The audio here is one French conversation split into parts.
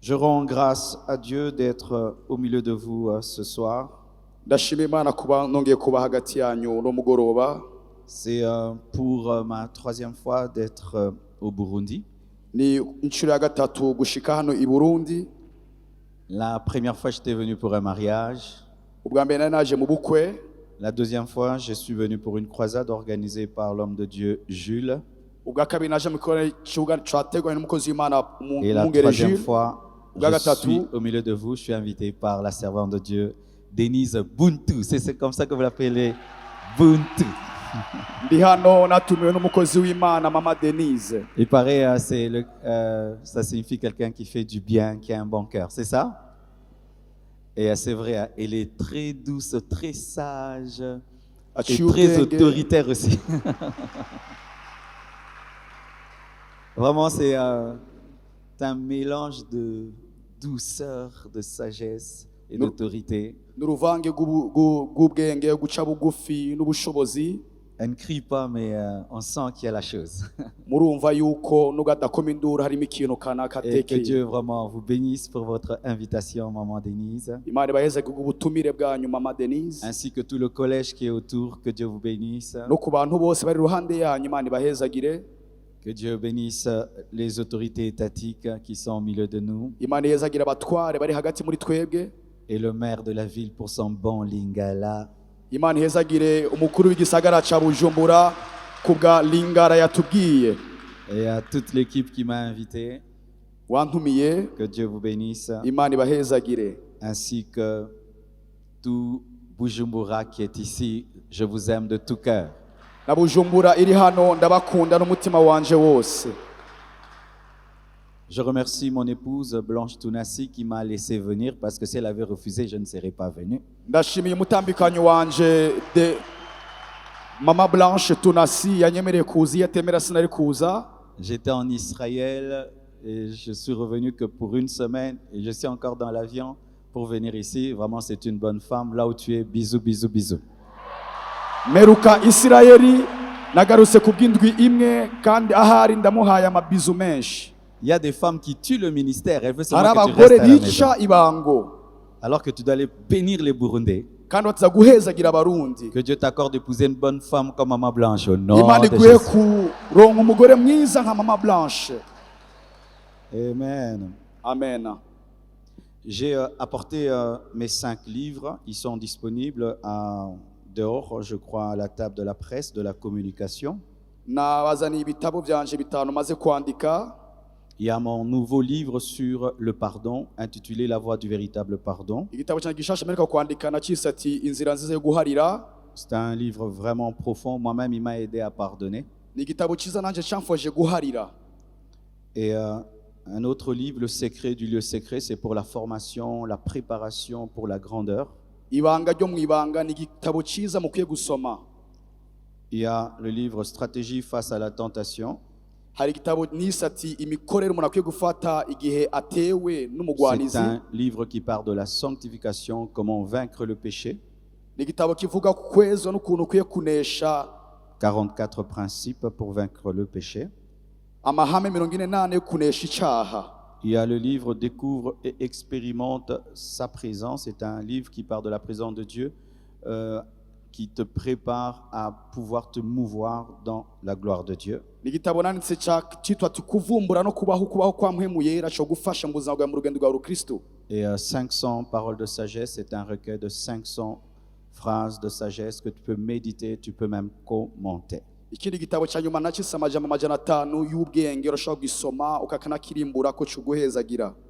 Je rends grâce à Dieu d'être au milieu de vous ce soir. ndashima Imana kuba nongeye kuba hagati yanyu no mugoroba. C'est pour ma troisième fois d'être au Burundi. Ni inshuro ya gatatu gushika hano I Burundi. La première fois, j'étais venu pour un mariage. Ubwa mbere nari naje mu bukwe. La deuxième fois, je suis venu pour une croisade organisée par l'homme de Dieu Jules. Ubwa kabiri naje mu kibuga cyateguranye n'umukozi w'Imana Et la Mungere troisième Jules. fois, je suis au milieu de vous. Je suis invité par la servante de Dieu, Denise Buntu. C'est comme ça que vous l'appelez, Buntu. Ndi hano natumiwe n'umukozi w'Imana Mama Denise. Il paraît ça signifie quelqu'un qui fait du bien, qui a un bon cœur. C'est ça? Et c'est vrai, elle est très douce, très sage et très autoritaire aussi. Vraiment, c'est un mélange de douceur, de sagesse et d'autorité. N'uruvange rw'ubwenge guca bugufi n'ubushobozi. Elle ne crie pas, mais on sent qu'il y a la chose. Murumva yuko nugadakoma induru harimo ikintu kanaka Et que atekeye. Dieu vraiment vous bénisse pour votre invitation, Maman Denise. Imana ibahezage ubutumire bwanyu Mama Denise. Ainsi que tout le collège qui est autour, que Dieu vous bénisse. No ku bantu bose bari iruhande yanyu Imana ibahezagire. Que Dieu bénisse les autorités étatiques qui sont au milieu de nous. Imana ihezagire abatware bari hagati muri twebwe. Et le maire de la ville pour son bon lingala. Imana ihezagire umukuru w'igisagara ca Bujumbura kubwa lingara yatubwiye. Et à toute l'équipe qui m'a invité. Wantumiye. Que Dieu vous bénisse. Imana ibahezagire. Ainsi que tout Bujumbura qui est ici, je vous aime de tout cœur. Na Bujumbura iri hano ndabakunda n'umutima wanje wose. Je remercie mon épouse Blanche Tunasi qui m'a laissé venir parce que si elle avait refusé, je ne serais pas venu. Ndashimiye umutambikanyo wanje de Mama Blanche Tunasi yanyemereye kuza yatemera sinari kuza. J'étais en Israël et je suis revenu que pour une semaine et je suis encore dans l'avion pour venir ici. Vraiment, c'est une bonne femme. Là où tu es, bisous, bisous, bisous. Meruka Israeli nagarutse kubw'indwi imwe kandi ahari ndamuhaye amabizu menshi. Il y a des femmes qui tuent le ministère. Elles veulent seulement que tu restes à la maison. Alors que tu dois aller bénir les Burundais. Que Dieu t'accorde d'épouser une bonne femme comme Maman Blanche au nom de Jésus. Amen. Amen. J'ai apporté mes 5 livres. Ils sont disponibles dehors, je crois, à la table de la presse, de la communication. Il y a mon nouveau livre sur le pardon, intitulé La voie du véritable pardon. C'est un livre vraiment profond. Moi-même, il m'a aidé à pardonner. Et un autre livre, Le secret du lieu secret, c'est pour la formation, la préparation pour la grandeur. Il y a le livre Stratégie face à la tentation. C'est un livre qui parle de la sanctification, comment vaincre le péché. 44 principes pour vaincre le péché. Il y a le livre Découvre et expérimente sa présence. C'est un livre qui parle de la présence de Dieu, qui te prépare à pouvoir te mouvoir dans la gloire de Dieu. Et 500 paroles de sagesse, c'est un recueil de 500 phrases de sagesse que tu peux méditer, tu peux même commenter.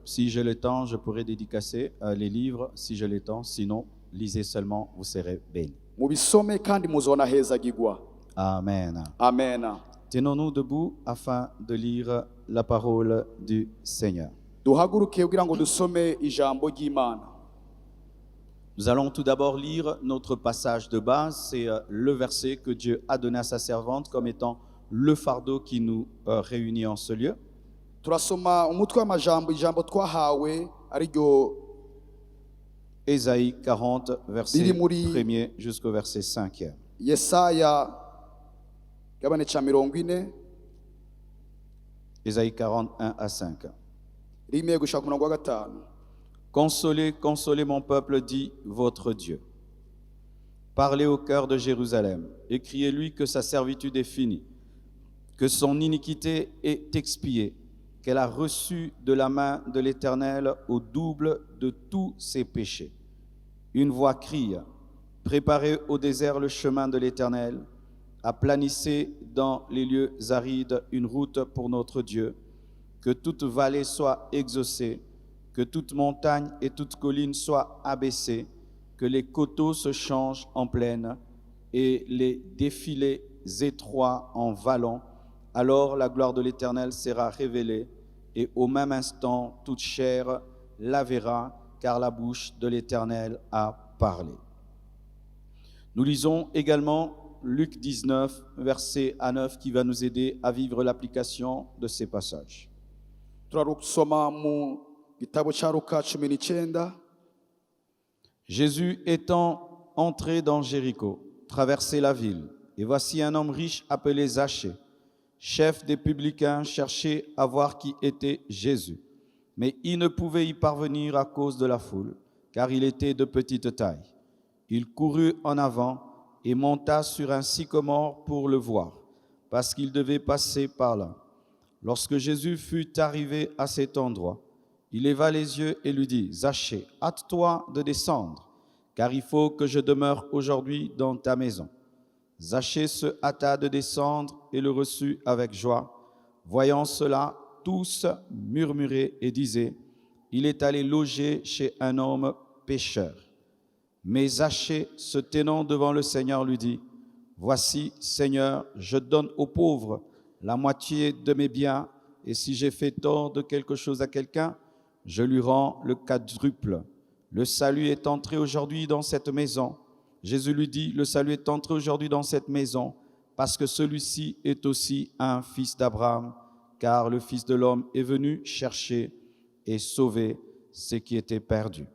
Si j'ai le temps, je pourrais dédicacer les livres, si j'ai le temps. Sinon, lisez seulement, vous serez bénis. Amen. Amen. Tenons-nous debout afin de lire la parole du Seigneur. Nous allons tout d'abord lire notre passage de base. C'est le verset que Dieu a donné à sa servante comme étant le fardeau qui nous réunit en ce lieu. Ésaïe 40, verset 1er jusqu'au verset 5. Ésaïe 41 à 5. rimwe gushaka ku murongo wa gatanu. Consolez, consolez mon peuple, dit votre Dieu. Parlez au cœur de Jérusalem et criez-lui que sa servitude est finie, que son iniquité est expiée, qu'elle a reçu de la main de l'Éternel au double de tous ses péchés. Une voix crie, préparez au désert le chemin de l'Éternel, aplanissez dans les lieux arides une route pour notre Dieu, que toute vallée soit exaucée, que toute montagne et toute colline soient abaissées, que les coteaux se changent en plaine et les défilés étroits en vallons. Alors la gloire de l'Éternel sera révélée et au même instant toute chair la verra, car la bouche de l'Éternel a parlé. Nous lisons également Luc 19, verset à 9, qui va nous aider à vivre l'application de ces passages. Turarusoma mu gitabo cya Luka 19. Jésus étant entré dans Jéricho, traversait la ville, et voici un homme riche appelé Zachée, chef des publicains, cherchait à voir qui était Jésus. Mais il ne pouvait y parvenir à cause de la foule, car il était de petite taille. Il courut en avant et monta sur un sycomore pour le voir, parce qu'il devait passer par là. Lorsque Jésus fut arrivé à cet endroit, il leva les yeux et lui dit, « Zachée, hâte-toi de descendre, car il faut que je demeure aujourd'hui dans ta maison. » Zachée se hâta de descendre et le reçut avec joie. Voyant cela, tous murmuraient et disaient, « Il est allé loger chez un homme pécheur. » Mais Zachée, se tenant devant le Seigneur, lui dit, « Voici, Seigneur, je donne aux pauvres la moitié de mes biens, et si j'ai fait tort de quelque chose à quelqu'un, je lui rends le quadruple. Le salut est entré aujourd'hui dans cette maison. » Jésus lui dit, « Le salut est entré aujourd'hui dans cette maison, parce que celui-ci est aussi un fils d'Abraham, car le Fils de l'homme est venu chercher et sauver ce qui était perdu. »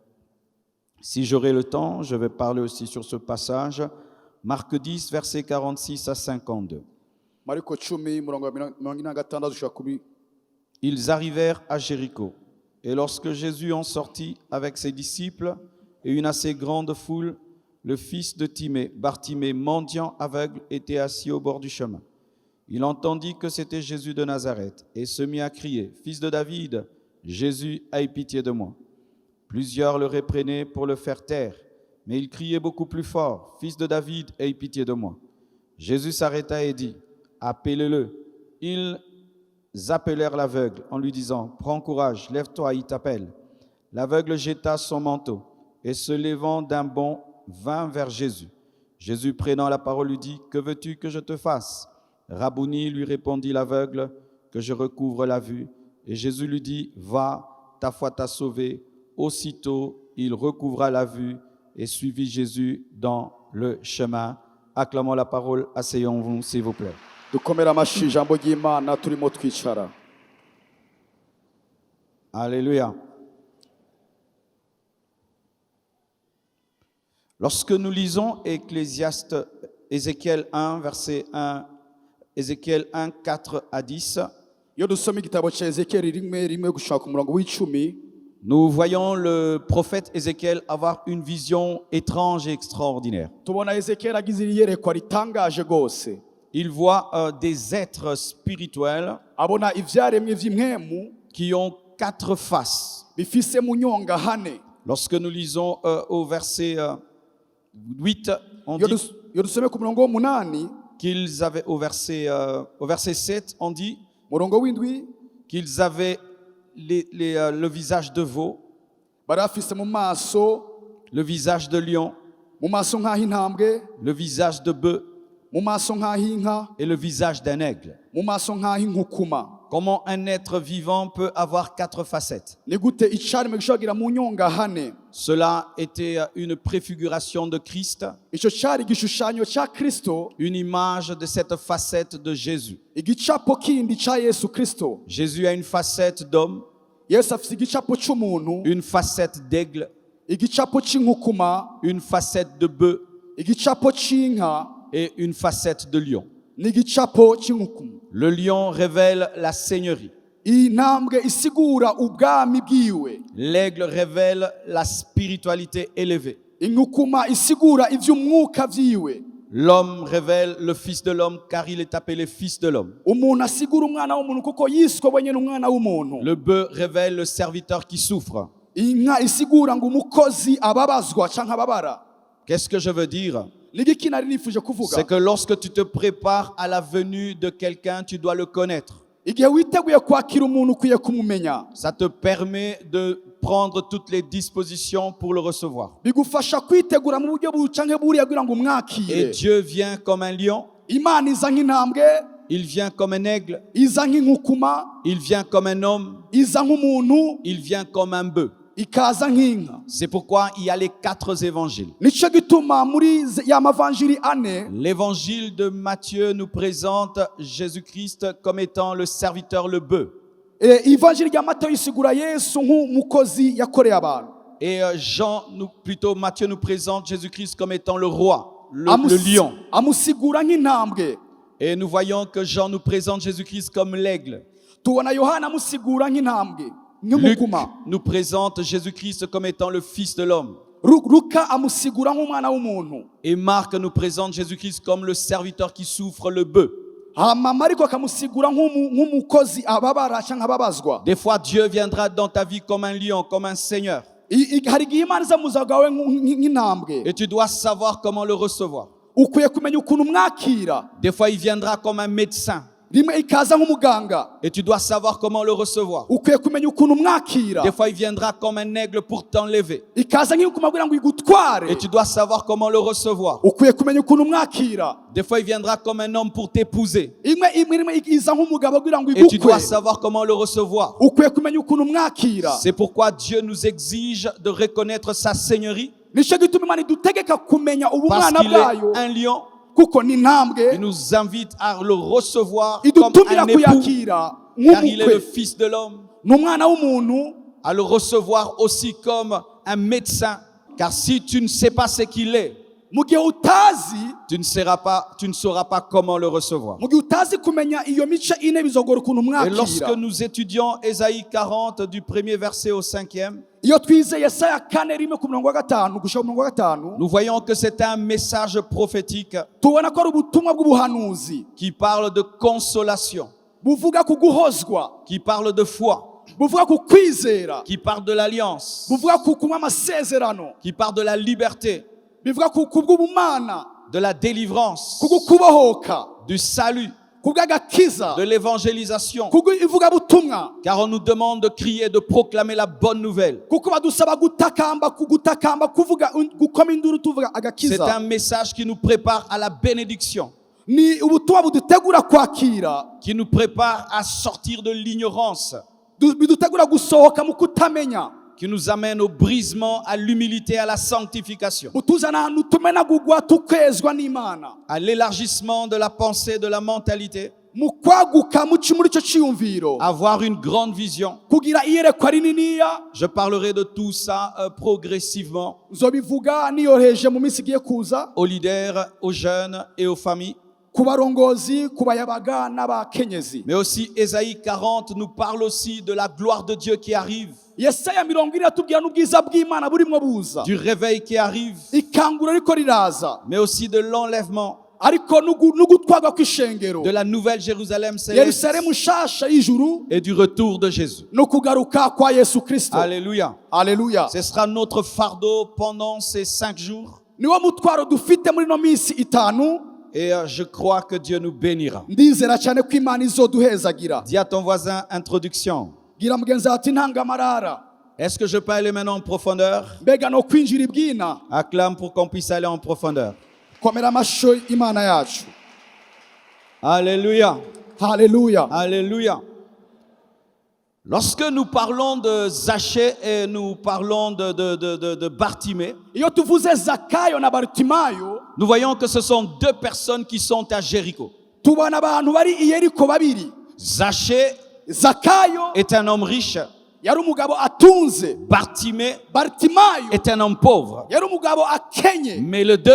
Si j'aurai le temps, je vais parler aussi sur ce passage, Marc 10, versets 46 à 52. Mariko 10 murongo wa 46 ushaka kubi. Ils arrivèrent à Jéricho, et lorsque Jésus en sortit avec ses disciples et une assez grande foule, le fils de Timée, Bartimée, mendiant aveugle, était assis au bord du chemin. Il entendit que c'était Jésus de Nazareth et se mit à crier, « Fils de David, Jésus, aie pitié de moi. » Plusieurs le réprenaient pour le faire taire, mais il criait beaucoup plus fort, « Fils de David, aie pitié de moi. » Jésus s'arrêta et dit, « Appelez-le. » Ils appelèrent l'aveugle en lui disant, « Prends courage, lève-toi, il t'appelle. » L'aveugle jeta son manteau et se levant d'un bond, vint vers Jésus. Jésus, prenant la parole, lui dit, « Que veux-tu que je te fasse ?» Rabouni, lui répondit l'aveugle, « Que je recouvre la vue. » Et Jésus lui dit, « Va, ta foi t'a sauvé. » Aussitôt, il recouvra la vue et suivit Jésus dans le chemin. Acclamons la parole, asseyons-vous, s'il vous plaît. Dukomera amashi ijambo ry'Imana turimo twicara. Alléluia. Lorsque nous lisons Ézéchiel 1, verset 1, Ézéchiel 1, 4 à 10, Iyo dusoma igitabo cya Ezekiyeli rimwe gushaka umurongo w'10, nous voyons le prophète Ézéchiel avoir une vision étrange et extraordinaire. tubona Ezekiyeli agize iyerekwa ritangaje gose. Il voit des êtres spirituels Abona ivyaremwe vy'impwemu qui ont 4 faces. bifise mu nyonga hane. Lorsque nous lisons au verset 8, on Iyo dit dusome ku murongo w'8, qu'ils avaient, au verset 7, on dit murongo w'indwi, qu'ils avaient le visage de veau, bari bafise mu maso, le visage de lion, mu maso nk'ah'intambwe, le visage de bœuf mu maso nk'ah'inka, et le visage d'un aigle. mu maso nk'ah'inkukuma. Comment un être vivant peut avoir 4 facettes? Ni gute icaremwe gishobora kugira mu nyonga hane? Cela était une préfiguration de Christ, Ico cari igishushanyo ca Kristo, une image de cette facette de Jésus. igicapo kindi ca Yesu Kristo. Jésus a une facette d'homme, Yesu afise igicapo c'umuntu, une facette d'aigle, igicapo c'inkukuma, une facette de bœuf igicapo c'inka, et une facette de lion. n'igicapo c'inkukuma. Le lion révèle la seigneurie. iyi ntambwe isigura ubwami bwiwe. L'aigle révèle la spiritualité élevée. Inkukuma isigura ivy'umwuka vyiwe. L'homme révèle le Fils de l'homme car il est appelé Fils de l'homme. Umuntu asigura umwana w'umuntu kuko yiswe wenyene umwana w'umuntu. Le bœuf révèle le serviteur qui souffre. Inka isigura ngo umukozi ababazwa canke ababara. Qu'est-ce que je veux dire? Nigiki nari nifuje kuvuga. C'est que lorsque tu te prépares à la venue de quelqu'un, tu dois le connaître. Igihe witeguye kwakira umuntu ukwiye kumumenya. Ça te permet de prendre toutes les dispositions pour le recevoir. Bigufasha kwitegura mu buryo bucanke buriya kugira ngo Et umwakire. Dieu vient comme un lion, Imana iza nk'intambwe, il vient comme un aigle, iza nk'inkukuma, il vient comme un homme, iza nk'umuntu, il vient comme un bœuf. ikaza nk'inka. C'est pourquoi il y a les 4 évangiles. Nico gituma muri ya mavanjiri ane, L'évangile de Matthieu nous présente Jésus-Christ comme étant le serviteur, le bœuf. ivanjiri rya Matayo isigura Yesu nk'umukozi yakoreye abantu. Et Matthieu nous présente Jésus-Christ comme étant le roi, le lion. Amusigura nk'intambwe. Et nous voyons que Jean nous présente Jésus-Christ comme l'aigle. Tubona Yohana amusigura nk'intambwe, Luc nk'umukuma. nous présente Jésus-Christ comme étant le Fils de l'homme. Luka amusigura nk'umwana w'umuntu. Et Marc nous présente Jésus-Christ comme le serviteur qui souffre, le bœuf. Hama Mariko akamusigura nk'umukozi ababara canke ababazwa. Des fois, Dieu viendra dans ta vie comme un lion, comme un seigneur. Hari igihe Imana iza mu buzima bwawe nk'intambwe. Et tu dois savoir comment le recevoir. Ukwiye kumenya ukuntu umwakira. Des fois, il viendra comme un médecin. Rimwe ikaza nk'umuganga. Et tu dois savoir comment le recevoir. Ukwiye kumenya ukuntu umwakira. Des fois, il viendra comme un aigle pour t'enlever. Ikaza nk'inkukuma kugira ngo igutware. Et tu dois savoir comment le recevoir. Ukwiye kumenya ukuntu umwakira. Des fois, il viendra comme un homme pour t'épouser. Rimwe iza nk'umugabo kugira ngo Et tu dois igukwe. savoir comment le recevoir. Ukwiye kumenya ukuntu umwakira. C'est pourquoi Dieu nous exige de reconnaître sa seigneurie. Nico gituma Imana idutegeka kumenya Parce ubumwana qu'il bwayo. est un lion. Kuko ni intambwe. Il nous invite à le recevoir comme Idutumira un époux. kuyakira Car il est le nk'umukwe. Fils de l'homme. N'umwana w'umuntu. À le recevoir aussi comme un médecin. Car si tu ne sais pas ce qu'il est, Mu gihe utazi, tu ne sauras pas comment le recevoir. mu gihe utazi kumenya iyo mice ine bizogora ukuntu Et lorsque umwakira. nous étudions Ésaïe 40 du 1er verset au 5e, Iyo twize Yesaya 4:5 gushika 5, nous voyons que c'est un message prophétique tubona ko ari ubutumwa bw'ubuhanuzi qui parle de consolation, buvuga ku guhozwa, qui parle de foi, buvuga ku kwizera, qui parle de l'alliance, buvuga ku kunywa amasezerano, qui parle de la liberté, bivuga ku bw'ubumana, de la délivrance, ku kubohoka, du salut, ku bw'agakiza, de l'évangélisation. ku ivugabutumwa. Car on nous demande de crier, de proclamer la bonne nouvelle. Kuko badusaba gutakamba kuvuga gukoma induru tuvuga C'est agakiza. un message qui nous prépare à la bénédiction, Ni ubutumwa budutegura kwakira, qui nous prépare à sortir de l'ignorance, bidutegura gusohoka mu kutamenya, qui nous amène au brisement, à l'humilité, à la sanctification, butuzana ahantu tumenagurwa tukezwa n'Imana, à l'élargissement de la pensée, de la mentalité, mu kwaguka muri ico ciyumviro, avoir une grande vision. kugira iyerekwa rininiya. Je parlerai de tout ça progressivement Nzobivuga niyoroheje mu minsi igiye kuza, aux leaders, aux jeunes et aux familles. ku barongozi, ku bayabaga n'abakenyezi. Mais aussi, Ésaïe 40 nous parle aussi de la gloire de Dieu qui arrive, Yesaya 40 atubwira n'ubwiza bw'Imana burimwo buza, du réveil qui arrive, ikanguro riko riraza, mais aussi de l'enlèvement, ariko n'ugutwarwa kw'ishengero, de la nouvelle Jérusalem céleste Yerusalemu nshasha y'ijuru, et du retour de Jésus. no kugaruka kwa Yesu Kristo. Alléluia. Haleluya. Ce sera notre fardeau pendant ces 5 jours. Niwo mutwaro dufite muri no minsi itanu. Et je crois que Dieu nous bénira. Ndizera cyane ko Imana izoduhezagira. Dis à ton voisin, introduction. Gira mugenzi ati ntangamarara. Est-ce que je peux aller maintenant en profondeur? Mbega no kwinjira ibwina. Acclame pour qu'on puisse aller en profondeur. Komera amashusho Imana yacu. Alléluia. Haleluya. Alléluia. Lorsque nous parlons de Zachée et nous parlons de Bartimée, Iyo tuvuze Zakayo na Bartimayo, nous voyons que ce sont 2 personnes qui sont à Jéricho. tubona abantu bari i Yeriko babiri. Zachée Zakayo est un homme riche. yari umugabo atunze. Bartimée Bartimayo est un homme pauvre. yari umugabo akenye. Mais les 2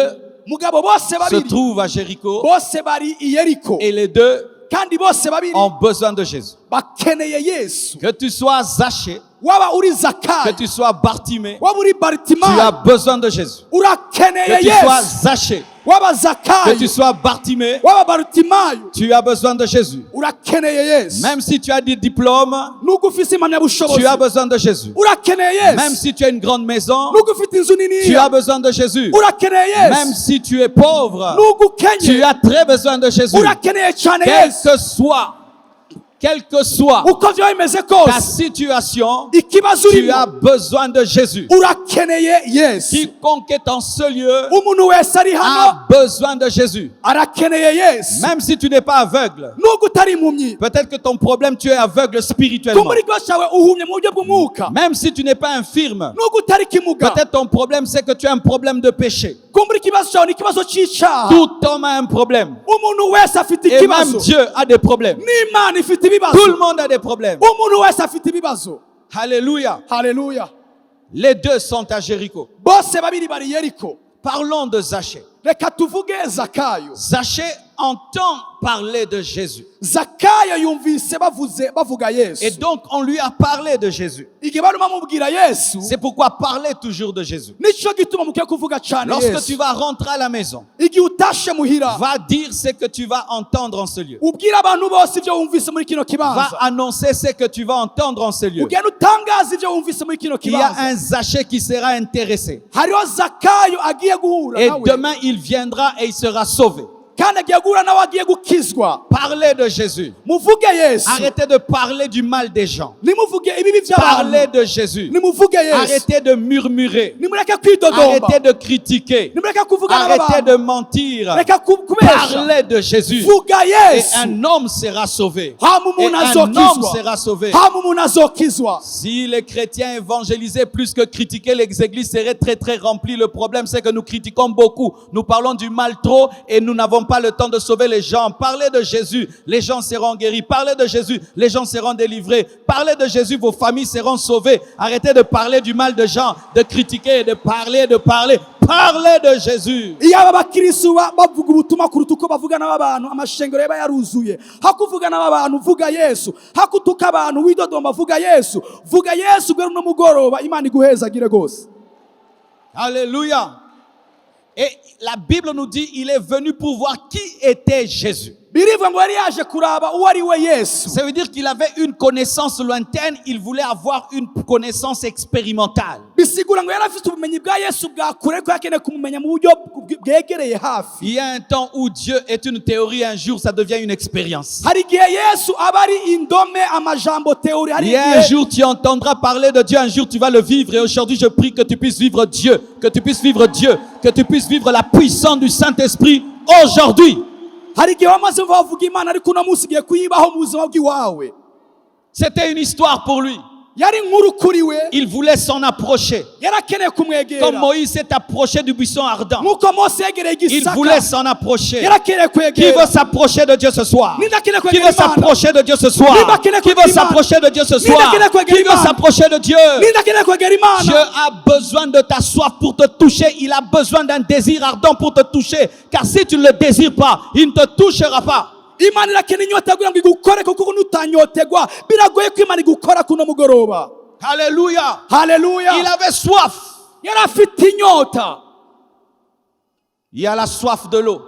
Mugabo bose se babiri trouvent à Jéricho bose bari i Yeriko et les 2 kandi bose babiri ont besoin de Jésus. bakeneye Yesu. Que tu sois Zachée, Waba uri que Zakayo, tu sois Bartimée, waba uri tu as Bartimayo, besoin de Jésus. urakeneye Que tu sois Yesu. Zachée, Waba que Zakayo, tu sois Bartimée, waba Bartimayo, tu as besoin de Jésus. urakeneye Yesu. Même si tu as des diplômes, Nubwo ufise impamyabushobozi, tu as besoin de Jésus. urakeneye Yesu. Même si tu as une grande maison, Nubwo ufite inzu tu niniya, as besoin de Jésus. urakeneye Même Yesu. si tu es pauvre, Nubwo tu ukenye, as très besoin de Jésus. urakeneye cyane Quelle Yesu. que soit Uko vyoba bimeze ta kose, situation, ikibazo tu urimo, as besoin de Jésus. urakeneye Yesu. Quiconque est en ce lieu Umuntu wese ari hano a besoin de Jésus. arakeneye Yesu. Même si tu n'es pas aveugle, Nubwo utari impumyi, peut-être que ton problème, tu es aveugle spirituellement. kumbura ikibazo cyawe uhumye mu buryo bw'umwuka. Même si tu n'es pas infirme, Nubwo utari kimuga, peut-être ton problème, c'est que tu as un problème de péché. kumbura ikibazo cyawe ni ikibazo cy'icyaha. Tout homme a un problème. Umuntu wese afite Et même ikibazo, Dieu a des problèmes. n'Imana ifite Tout le ibibazo. monde a des problèmes. Umuntu wese afite ibibazo. Alléluia. Haleluya. Les deux sont à Jéricho. Bose babiri bari Yeriko. Parlons de Zachée. Reka tuvuge Zakayo. Zachée entend parler de Jésus. Zakayo yumvise bavuga Et Yesu. donc, on lui a parlé de Jésus. Igihe barimo bamubwira Yesu, C'est pourquoi parler toujours de Jésus. nicyo gituma mukwiye kuvuga cyane Lorsque tu Yesu. vas rentrer à la maison, Igihe utashe muhira, va dire ce que tu vas entendre en ce lieu. ubwira abantu bose ibyo wumvise muri kino Va kibanza. annoncer ce que tu vas entendre en ce lieu. Ugenda utangaza ibyo wumvise muri kino Il y a kibanza. un Zachée qui sera intéressé. Hariho Zakayo agiye guhura Et nawe, demain, il viendra et il sera sauvé. kandi agiye guhura nawe agiye gukizwa. Parlez de Jésus. Muvuge Yesu. Arrêtez de parler du mal des gens. Nimuvuge ibibi Parlez by'abantu. de Jésus. Nimuvuge Yesu. Arrêtez de murmurer. Nimureke kwidodomba. Arrêtez de critiquer. Nimureke kuvuga Arrêtez n'abantu. de mentir. Reka kubesha. Parlez de Jésus. Vuga Et Yesu. un homme sera sauvé. Hama Et umuntu un homme azokizwa. sera sauvé. Hama umuntu azokizwa. Si les chrétiens évangélisaient plus que critiquer, les églises seraient très très remplies. Le problème, c'est que nous critiquons beaucoup. Nous parlons du mal trop et nous n'avons pas le temps de sauver les gens. Parlez de Jésus, les gens seront guéris. Parlez de Jésus, les gens seront délivrés. Parlez de Jésus, vos familles seront sauvées. Arrêtez de parler du mal de gens, de critiquer, de parler, de parler. Parlez de Jésus. Iyo aba bakristo bavuga ubutumwa kuruta uko bavuga n'abantu, amashengero yaba yaruzuye. Hakuvuga n'abantu, vuga Yesu. Hakutuka abantu, widodomba, vuga Yesu. Vuga Yesu gwera no mugoroba, Imana iguhezagire gose. Alléluia. Et la Bible nous dit, il est venu pour voir qui était Jésus. Birivuga ngo yari yaje kuraba uwo ari we Yesu. Ça veut dire qu'il avait une connaissance lointaine, il voulait avoir une connaissance expérimentale. Bisigura ngo yari afite ubumenyi bwa Yesu bwa kure ko yakeneye kumumenya mu buryo bwegereye hafi. Il y a un temps où Dieu est une théorie, un jour ça devient une expérience. Hari igihe Yesu aba ari indome amajambo teori. Hari Il y a un igihe jour tu entendras parler de Dieu, un jour tu vas le vivre. Et aujourd'hui je prie que tu puisses vivre Dieu, que tu puisses vivre Dieu, que tu puisses vivre la puissance du Saint-Esprit aujourd'hui. hari igihe wamaze mva bavuga Imana ariko uno munsi igiye kuyibaho mu buzima bw'iwawe. C'était une histoire pour lui. Yari inkuru kuri we, Il voulait s'en approcher. yari akeneye kumwegera. Comme Moïse s'est approché du buisson ardent. Nk'uko Mose yegereye Il igisaka, voulait s'en approcher. yari akeneye Qui kwegera. veut s'approcher de Dieu ce soir? Ninde akeneye Qui kwegera veut Imana? s'approcher de Dieu ce soir? Qui veut s'approcher de Dieu ce soir? Qui veut s'approcher de Dieu? Ninde akeneye kwegera Dieu Imana? a besoin de ta soif pour te toucher. Il a besoin d'un désir ardent pour te toucher. Car si tu ne le désires pas, il ne te touchera pas. Imana irakeneye inyota kugira ngo igukore, kuko nutanyotegwa biragoye ko Imana igukora kuno mugoroba. Alléluia. Haleluya. Il avait soif. Yari afite inyota. Il y a la soif de l'eau.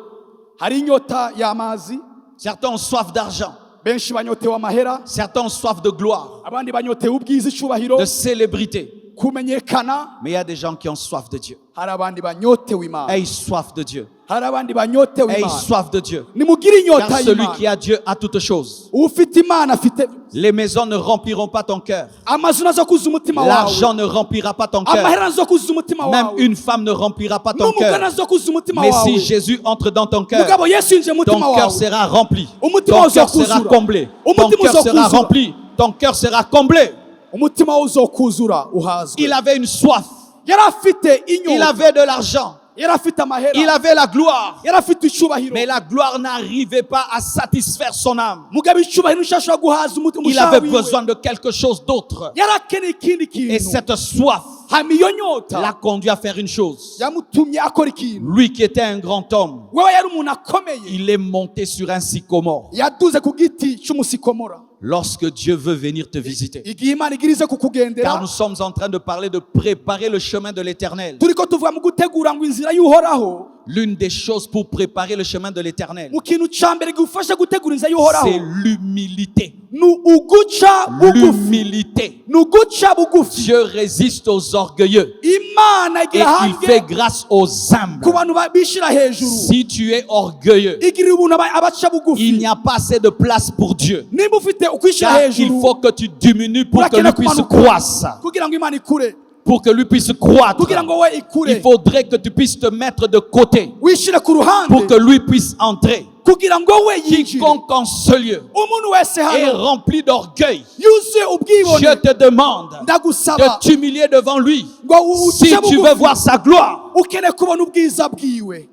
Hari inyota y'amazi. Certains ont soif d'argent. Benshi banyotewe amahera, Certains ont soif de gloire, abandi banyotewe ubwiza, icyubahiro, de célébrité. kumenyekana. Mais il y a des gens qui ont soif de Dieu. Hari abandi banyotewe Imana. Aie soif de Dieu. Hari abandi banyotewe Aie Imana. soif de Dieu. Nimugire inyota Car celui y'Imana. qui a Dieu a toutes choses. Ufite Imana afite Les maisons ne rempliront pas ton cœur. amazu nazo kuzuza umutima wawe. L'argent ne remplira pas ton cœur. Amahera nazo kuzuza umutima Même wawe. une femme ne remplira pas ton N'umugore cœur. nazo kuzuza umutima Mais si wawe. Jésus entre dans ton cœur, Mugabo Yesu yinjiye mu ton mutima cœur wawe. sera rempli. Umutima Ton cœur sera uzokuzura. comblé. Ton Umutima cœur sera uzokuzura. rempli. Ton cœur sera comblé. Umutima wawe uzokuzura uhazwe. Il avait une soif. Yari afite Il inyota. avait de l'argent. Yari afite amahera. Il avait la gloire. Yari afite icyubahiro. Mais la gloire n'arrivait pas à satisfaire son âme. Mugabo icyubahiro nishashobora guhaza Il umushaka avait wiwe. besoin de quelque chose d'autre. Yari akeneye ikindi Et kintu. cette soif hama iyo nyota l'a conduit à faire une chose. yamutumye akora ikintu. Lui qui était un grand homme, Wewe yari umuntu akomeye, il est monté sur un sycomore. yaduze ku giti cy'umusikomora. Lorsque Dieu veut venir te visiter. Igihe Imana igirize Car kukugendera, nous sommes en train de parler de préparer le chemin de l'Éternel. turiko tuvuga mu gutegura ngo inzira y'uhoraho. L'une des choses pour préparer le chemin de l'Éternel, Mu kintu ca mbere gifasha gutegura inzira y'uhoraho c'est l'humilité. ni uguca bugufi. L'humilité. Ni uguca bugufi. Dieu résiste aux orgueilleux Imana et igira il fait hanze grâce aux humbles. ku bantu bishira hejuru. Si tu es orgueilleux, Igirira ubuntu abaca il bugufi. n'y a pas assez de place pour Dieu. Nimba ufite ukwishira Car il hejuru faut que tu diminues pour que lui puisse croître. kugira ngo Imana ikure, Pour que lui puisse croître, kugira ngo we ikure, il faudrait que tu puisses te mettre de côté wishire ku pour que ruhande lui puisse entrer. kugira ngo we yinjire. Quiconque en ce lieu Umuntu wese est hano rempli d'orgueil, yuzuye ubwibone, je te demande ndagusaba de t'humilier devant lui. ngo Si uce tu veux bugufi voir sa gloire, ukene kubona ubwiza bwiwe.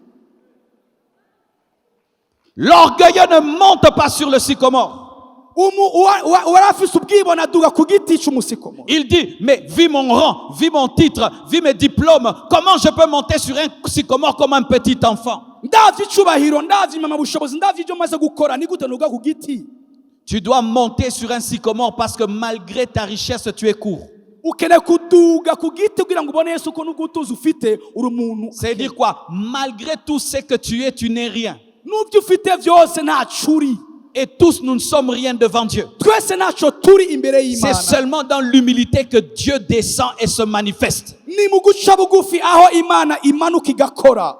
l'orgueilleux ne monte pas sur le sycomore. Uwari afise ubwibone aduga ku giti cy'umusikomora. Il dit, mais vu mon rang, vu mon titre, vu mes diplômes, comment je peux monter sur un sycomore comme un petit enfant? Ndavye icubahiro, ndavye impamyabushobozi, ndavye ibyo maze gukora, ni gute nuga ku giti? Tu dois monter sur un sycomore parce que malgré ta richesse, tu es court. Ukene kuduga ku giti kugira ngo ubone Yesu ko n'ugutuza ufite uri umuntu. C'est dire quoi? Malgré tout ce que tu es, tu n'es rien. N'ubyo ufite byose ntaco uri. Et tous, nous ne sommes rien devant Dieu. Twese ntaco turi imbere C'est y'Imana. seulement dans l'humilité que Dieu descend et se manifeste. Ni mu guca bugufi aho Imana imanuka igakora.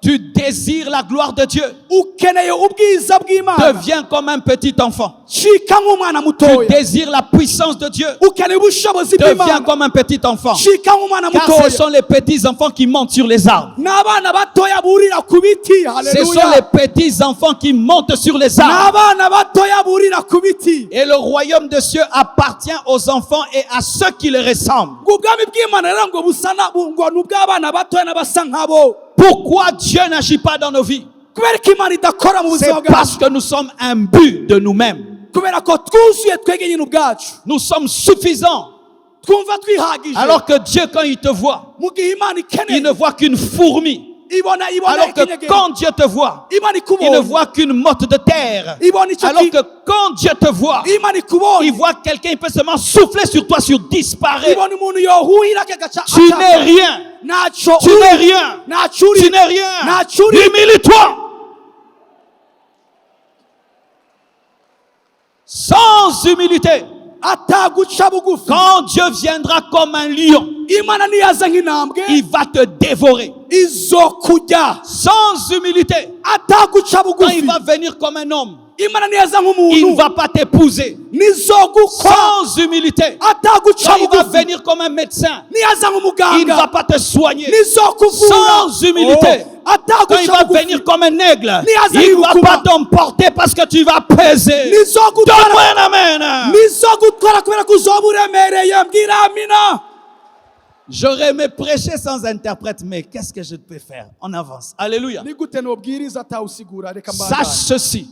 Tu désires la gloire de Dieu. Ukeneye ubwiza bw'Imana. Deviens comme un petit enfant. Shika nk'umwana Tu mutoya. désires la puissance de Dieu. Ukeneye ubushobozi Deviens bw'Imana. comme un petit enfant. Shika nk'umwana Car ce mutoya. sont les petits enfants qui montent sur les arbres. N'abana batoya burira ku biti. Ce sont Haleluya. les petits enfants qui montent sur les arbres. N'abana batoya burira ku biti. Et le royaume de cieux appartient aux enfants et à ceux qui les ressemblent. Ngo ubwami bw'Imana rero ngo busana ngo n'ubw'abana batoya n'abasa nk'abo. Pourquoi Dieu n'agit pas dans nos vies? Kubera ko Imana idakora mu C'est buzima parce bwacu. que nous sommes imbus de nous-mêmes. Kubera ko twuzuye twege nyine ubwacu. Nous sommes suffisants. Twumva twihagije. Alors que Dieu, quand il te voit, Mu gihe Imana il ne ikeneye. voit qu'une fourmi. Ibona Alors que ikinyegera. quand Dieu te voit, Imana il ne ikubonye. voit qu'une motte de terre. Ibona icyo Alors que quand Dieu te voit, Imana il ikubonye. voit quelqu'un, il peut seulement souffler sur toi, sur disparaître. Ibona umuntu yohuhira agaca. Tu n'es rien. Naco Tu n'es rien. Naco uri. Tu n'es rien. Naco uri. Humilie-toi. Sans humilité, Ataguca bugufi. quand Dieu viendra comme un lion, Imana niyaza nk'intambwe. il va te dévorer. Izokurya. Sans humilité, Ataguca quand il bugufi. va venir comme un homme, Imana niyaza il ne nk'umuntu. va pas t'épouser. Nizogukwa. Sans humilité, Ataguca quand il va bugufi. venir comme un médecin, Niyaza il ne nk'umuganga. va pas te soigner. Nizokuvura. Sans humilité, quand il Ataguca va bugufi. venir comme un aigle, Niaza il ne va yukuma. pas t'emporter parce que tu vas peser. Nizogutwara. Donne-moi un amen. Nizogutwara kubera ko uzoba uremereye. Mbwira amina. J'aurais aimé prêcher sans interprète, mais qu'est-ce que je peux faire? On avance. Alléluia. Ni gute nobwiriza atawusigura reka Sache mbandanye. ceci.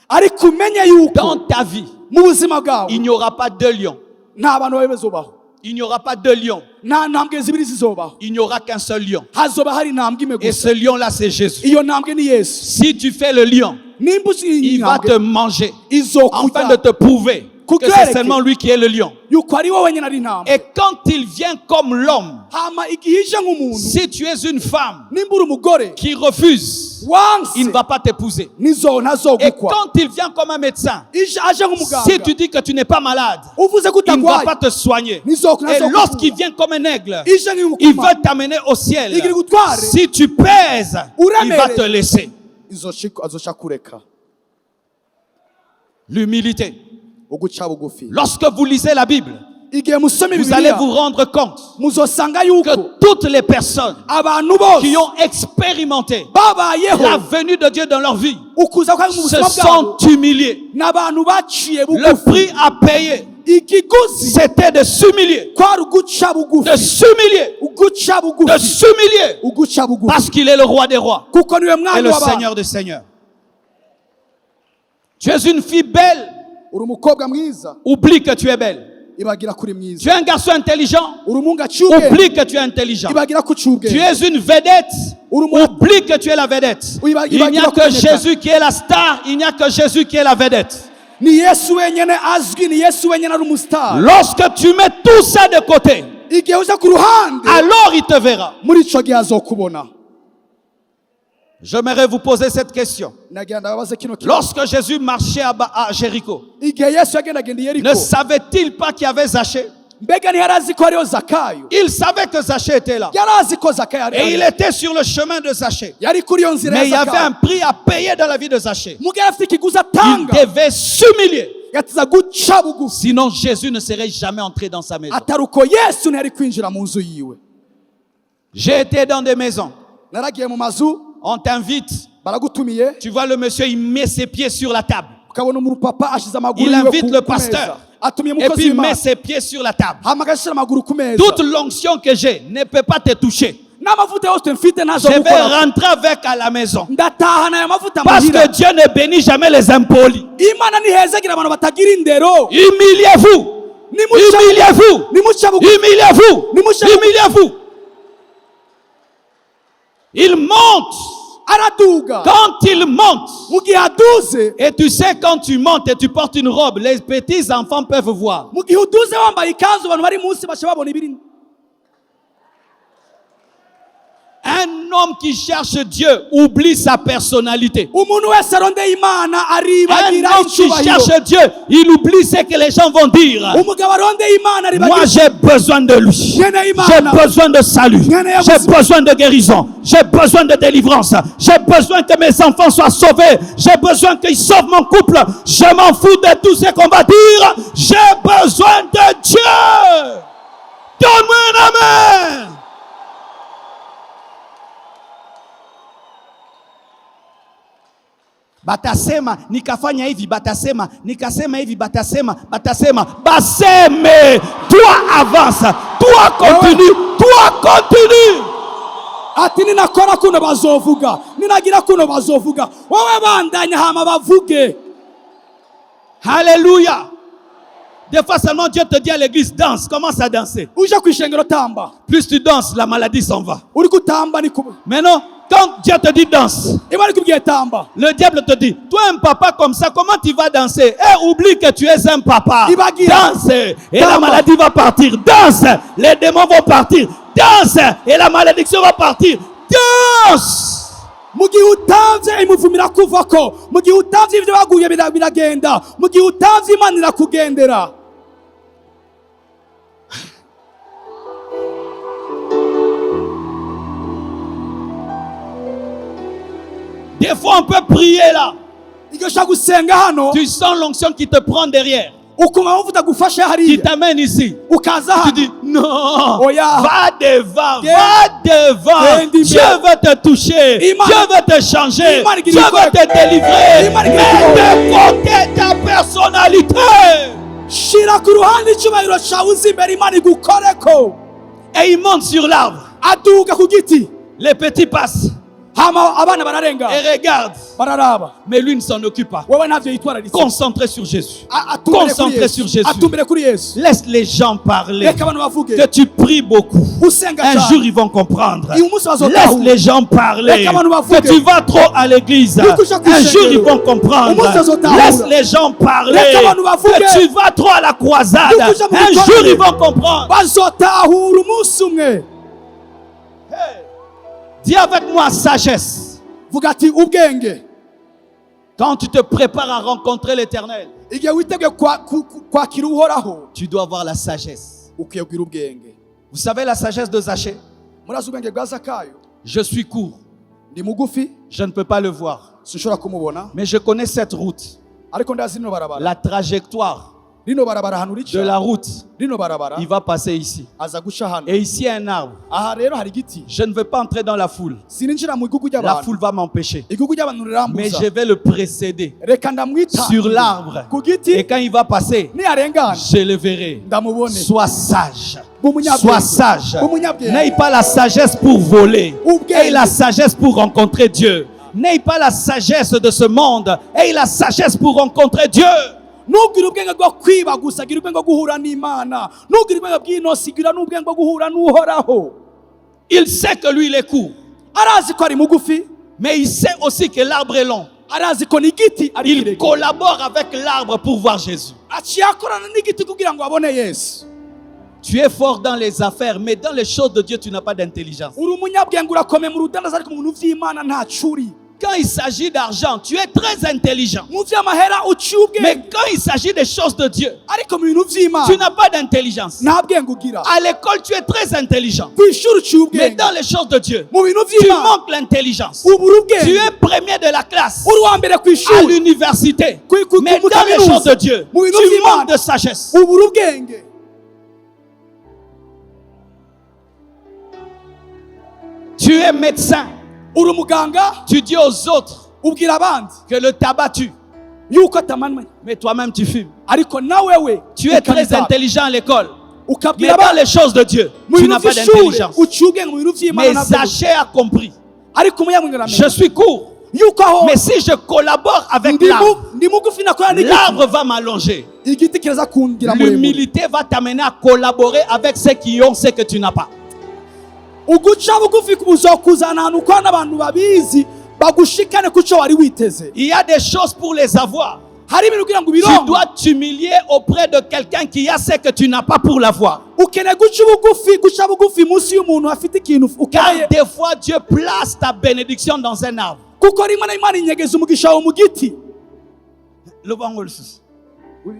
Ariko umenye yuko Dans ta vie, mu buzima bwawe il n'y aura pas deux lions. nta bantu babe bazobaho. Il n'y aura pas deux lions. Nta ntambwe zibiri zizobaho. Il n'y aura qu'un seul lion. Hazoba hari intambwe imwe Et gusa. ce lion-là, c'est Jésus. Iyo ntambwe ni Yesu. Si tu fais le lion, Nimba uzi il va te intambwe manger afin de izokurya te prouver que c'est seulement lui qui est le lion. yuko ari wowe nyine ari intambwe. Et quand il vient comme l'homme, Hama igihe ije nk'umuntu si tu es une femme nimba uri umugore qui refuse, wanse il ne va pas t'épouser. nizo Et ntazogukwa. quand il vient comme un médecin, Ije aje si nk'umuganga tu dis que tu n'es pas malade, uvuze ko il ne va utagwaye pas te soigner. nizo Et lorsqu'il vient comme un aigle, ije il nk'umukuma veut t'amener au ciel. igira gutware Si tu pèses, il va te laisser. azoca kureka. L'humilité. Uguca bugufi. Lorsque vous lisez la Bible, Igihe musome vous allez Bibiliya vous rendre compte muzosanga yuko que toutes les personnes abantu bose qui ont expérimenté babayeho la venue de Dieu dans leur vie ukuza kwa mu se buzima bwabo sont humiliés. n'abantu baciye Le bugufi. prix à payer, Ikiguzi c'était de s'humilier. kwari uguca De bugufi. s'humilier. Uguca De bugufi. s'humilier. Uguca bugufi. Parce qu'il est le roi des rois Kuko niwe et mwami le w'abantu. Seigneur des seigneurs. Tu es une fille belle. Uri umukobwa mwiza. Oublie que tu es belle. ibagira kuri Tu mwiza. es un garçon intelligent. Uri umuhungu aciye ubwenge, Oublie que tu es intelligent. ibagira ko uciye ubwenge. Tu es une vedette. Uri umuntu Oublie que tu es la vedette. Il n'y a que Jésus qui est la star. Il n'y a que Jésus qui est la vedette. ni Yesu wenyene azwi, ni Yesu wenyene ari umustar. Lorsque tu mets tout ça de côté, Igihe uza ku ruhande, alors il te verra. muri ico gihe azokubona. J'aimerais vous poser cette question. Nagira ndababaze kino kibazo. Lorsque Jésus marchait à Jéricho, Igihe Yesu yagendagenda i ne Yeriko, savait-il pas qu'il y avait Zachée? mbega ntiyari azi ko hariho Zakayo? Il savait que Zachée était là. Yari azi ko Zakayo ari Et il hano. était sur le chemin de Zachée. Yari kuri iyo nzira Mais il y ya avait un Zakayo. prix à payer dans la vie de Zachée. Mugihe afite ikiguzi Il atanga, devait s'humilier. yatiza guca bugufi. Sinon, Jésus ne serait jamais entré dans sa maison. Atari uko Yesu ntiyari kwinjira mu nzu yiwe. J'ai été dans des maisons. Naragiye mu mazu, On t'invite. baragutumiye, Tu vois le monsieur, il met ses pieds sur la table. ukabona umupapa ashize amaguru Il yiwe invite le ku meza. pasteur. Atumiye Et puis umukozi il met w'Imana, ses pieds sur la table. hama agashyira amaguru ku meza. Toute l'onction que j'ai ne peut pas te toucher. N'amavuta yose mfite ntazo Je vais gukora. rentrer avec à la maison. Ndatahana aya mavuta Parce muhira. que Dieu ne bénit jamais les impolis. Imana ntihezagira abantu batagira indero. Humiliez-vous. Nimuca Humiliez-vous. nimuca bugufi. Humiliez-vous. Nimuca Humiliez-vous. Il monte. araduga. Quand il monte, Mu gihe aduze, et tu sais quand tu montes et tu portes une robe, les petits enfants peuvent voir. mu gihe uduze wambaye ikanzu abantu bari munsi baca babona ibiri. Un homme qui cherche Dieu oublie sa personnalité. Umuntu wese arondeye Imana Un aribagira homme qui icubahiro. cherche Dieu, il oublie ce que les gens vont dire. Umugabo arondeye Imana Moi, aribagira. j'ai besoin de lui. J'ai besoin de salut. J'ai besoin de guérison. J'ai besoin de délivrance. J'ai besoin que mes enfants soient sauvés. J'ai besoin qu'ils sauvent mon couple. Je m'en fous de tout ce qu'on va dire. J'ai besoin de Dieu. Donne-moi un amen. Batasema, nikafanya hivi, batasema, nikasema hivi, batasema, baseme, toi avance, toi continue, toi continue. Ati ninakora kuno bazovuga, ninagira kuno bazovuga, wowe bandanya hama bavuge. Alléluia. Des fois seulement Dieu te dit à l'église, danse, commence à danser. Uje kwishengero tamba. Plus tu danses, la maladie s'en va. Uri kutamba ni kubu. Maintenant, quand Dieu te dit danse, Imana ikubwiye tamba. le diable te dit, toi un papa comme ça, comment tu vas danser? Eh, oublie que tu es un papa. Danse et la maladie va partir. Danse, les démons vont partir. Danse et la malédiction va partir. Danse. Mu gihe utavye imivumo irakuvako. Mu gihe utavye ibyo baguye biragenda. Mu gihe utavye Imana irakugendera. Des fois on peut prier là. Igihe ushaka gusenga hano, Tu sens l'onction qui te prend derrière, ukuma amavuta agufashe qui hariya. t'amène ici. Ukaza Tu hano. dis non, Oh yeah. va devant, Yeah. va devant. Kendi Dieu veut te toucher, Iman- Dieu veut te changer, Iman- Dieu veut te délivrer. Iman- Mets de côté ta personnalité. Shira ku ruhande icyubahiro cyawe uzi imbere Imana igukoreko. Et il monte sur l'arbre. Aduga ku giti. Les petits passent Hama abana bararenga. et regardent. Bararaba. Mais lui ne s'en occupe pas. Wowe ntabyo yitwararitse. Concentré sur Jésus. Atumbere kuri Concentré Yesu. sur Jésus. Atumbere kuri Yesu. Laisse les gens parler. Reka abantu bavuge. Que tu pries beaucoup. Usenga Un cyane. jour ils vont comprendre. Uyu munsi Laisse bazotahura. les gens parler. Reka abantu bavuge. Que tu vas trop à l'église. Yuko uja Un kwishengero. jour ils vont comprendre. Umunsi bazotahura. Laisse les gens parler. Reka abantu bavuge. Que tu vas trop à la croisade. Yuko uja mu Un gikorane. jour ils vont comprendre. Bazotahura umunsi umwe. Dis avec moi sagesse. Vuga ati ubwenge. Quand tu te prépares à rencontrer l'Éternel, Igihe witeguye kwakira uhoraho, tu dois avoir la sagesse. ukwiye kugira ubwenge. Vous savez la sagesse de Zachée? Murazi ubwenge bwa Zakayo. Je suis court. Ndi mugufi, Je ne peux pas le voir. sinshobora kumubona. Mais je connais cette route. Ariko ndazi rino barabara. La trajectoire Rino barabara hano de rica. la route. Rino barabara Il va passer ici. aza guca hano. Et ici, il y a un arbre. Aha rero hari igiti. Je ne veux pas entrer dans la foule. Sininjira mu igugu La ry'abantu. foule va m'empêcher. Igugu ry'abantu Mais rirambuza. je vais le précéder Reka ndamwita sur l'arbre. ku giti. Et quand il va passer, Niyarengana je le verrai. ndamubone. Sois sage. Bumunyabwenge. Sois sage. Bumunyabwenge. N'aie pas la sagesse pour voler. Ubwenge. Aie la sagesse pour rencontrer Dieu. N'aie pas la sagesse de ce monde. Aie la sagesse pour rencontrer Dieu. ntugire ubwenge bwo kwiba gusa, gira ubwenge bwo guhura n'Imana. Ntugire ubwenge bw'inosi, gira n'ubwenge bwo guhura n'Uhoraho. Il sait que lui il est court, Arazi ko ari mugufi, mais il sait aussi que l'arbre est long. arazi ko n'igiti ari Il kirekire. collabore avec l'arbre pour voir Jésus. Aciye akorana n'igiti kugira ngo abone Yesu. Tu es fort dans les affaires, mais dans les choses de Dieu, tu n'as pas d'intelligence. Uri umunyabwenge, urakomeye mu rudandaza, ariko mu bintu vy'Imana ntacuri. Quand il s'agit d'argent, tu es très intelligent. Mu vy'amahera uciye Mais ubwenge, quand il s'agit des choses de Dieu, ariko mu bintu tu vy'Imana n'as pas d'intelligence. nta bwenge ugira. À l'école, tu es très intelligent. Kw'ishuri uciye Mais ubwenge, dans les choses de Dieu, mu bintu tu vy'Imana manques l'intelligence. ubura Tu ubwenge. es premier de la classe Uri uwa mbere à kw'ishuri, l'université. ku Mais dans les choses de kaminuza Dieu, mu bintu tu vy'Imana manques de sagesse. ubura ubwenge. Tu es médecin. Uri umuganga, Tu dis aux autres ubwira abandi que le tabac tue. yuko atamanwe, Mais toi-même, tu fumes. ariko nawewe Tu es très intelligent à l'école. Mais ukabwira dans abandi les choses de Dieu, mu tu bintu n'as pas vy'ishuri d'intelligence. uciye ubwenge, mu bintu vy'Imana Mais nta bwenge. Zachée a compris. Ariko umunyabwenge aramenya Je suis court. yuko aho Mais si je collabore avec ndi l'arbre, mugufi nakorana n'igiti, l'arbre va m'allonger. igiti kiraza kungira muremure. L'humilité va t'amener à collaborer avec ceux qui ont ce que tu n'as pas. Uguca bugufi uzokuzana ahantu ukora n'abantu babizi bagushikane kuco wari witeze. Il y a des choses pour les avoir. Hari ibintu kugira ngo Tu ubironke, dois t'humilier auprès de quelqu'un qui a ce que tu n'as pas pour l'avoir. ukeneye guca bugufi munsi y'umuntu afite ikintu Car ukeneye, des fois, Dieu place ta bénédiction dans un arbre. kuko rimwe na Imana inyegeza umugisha wawe mu giti.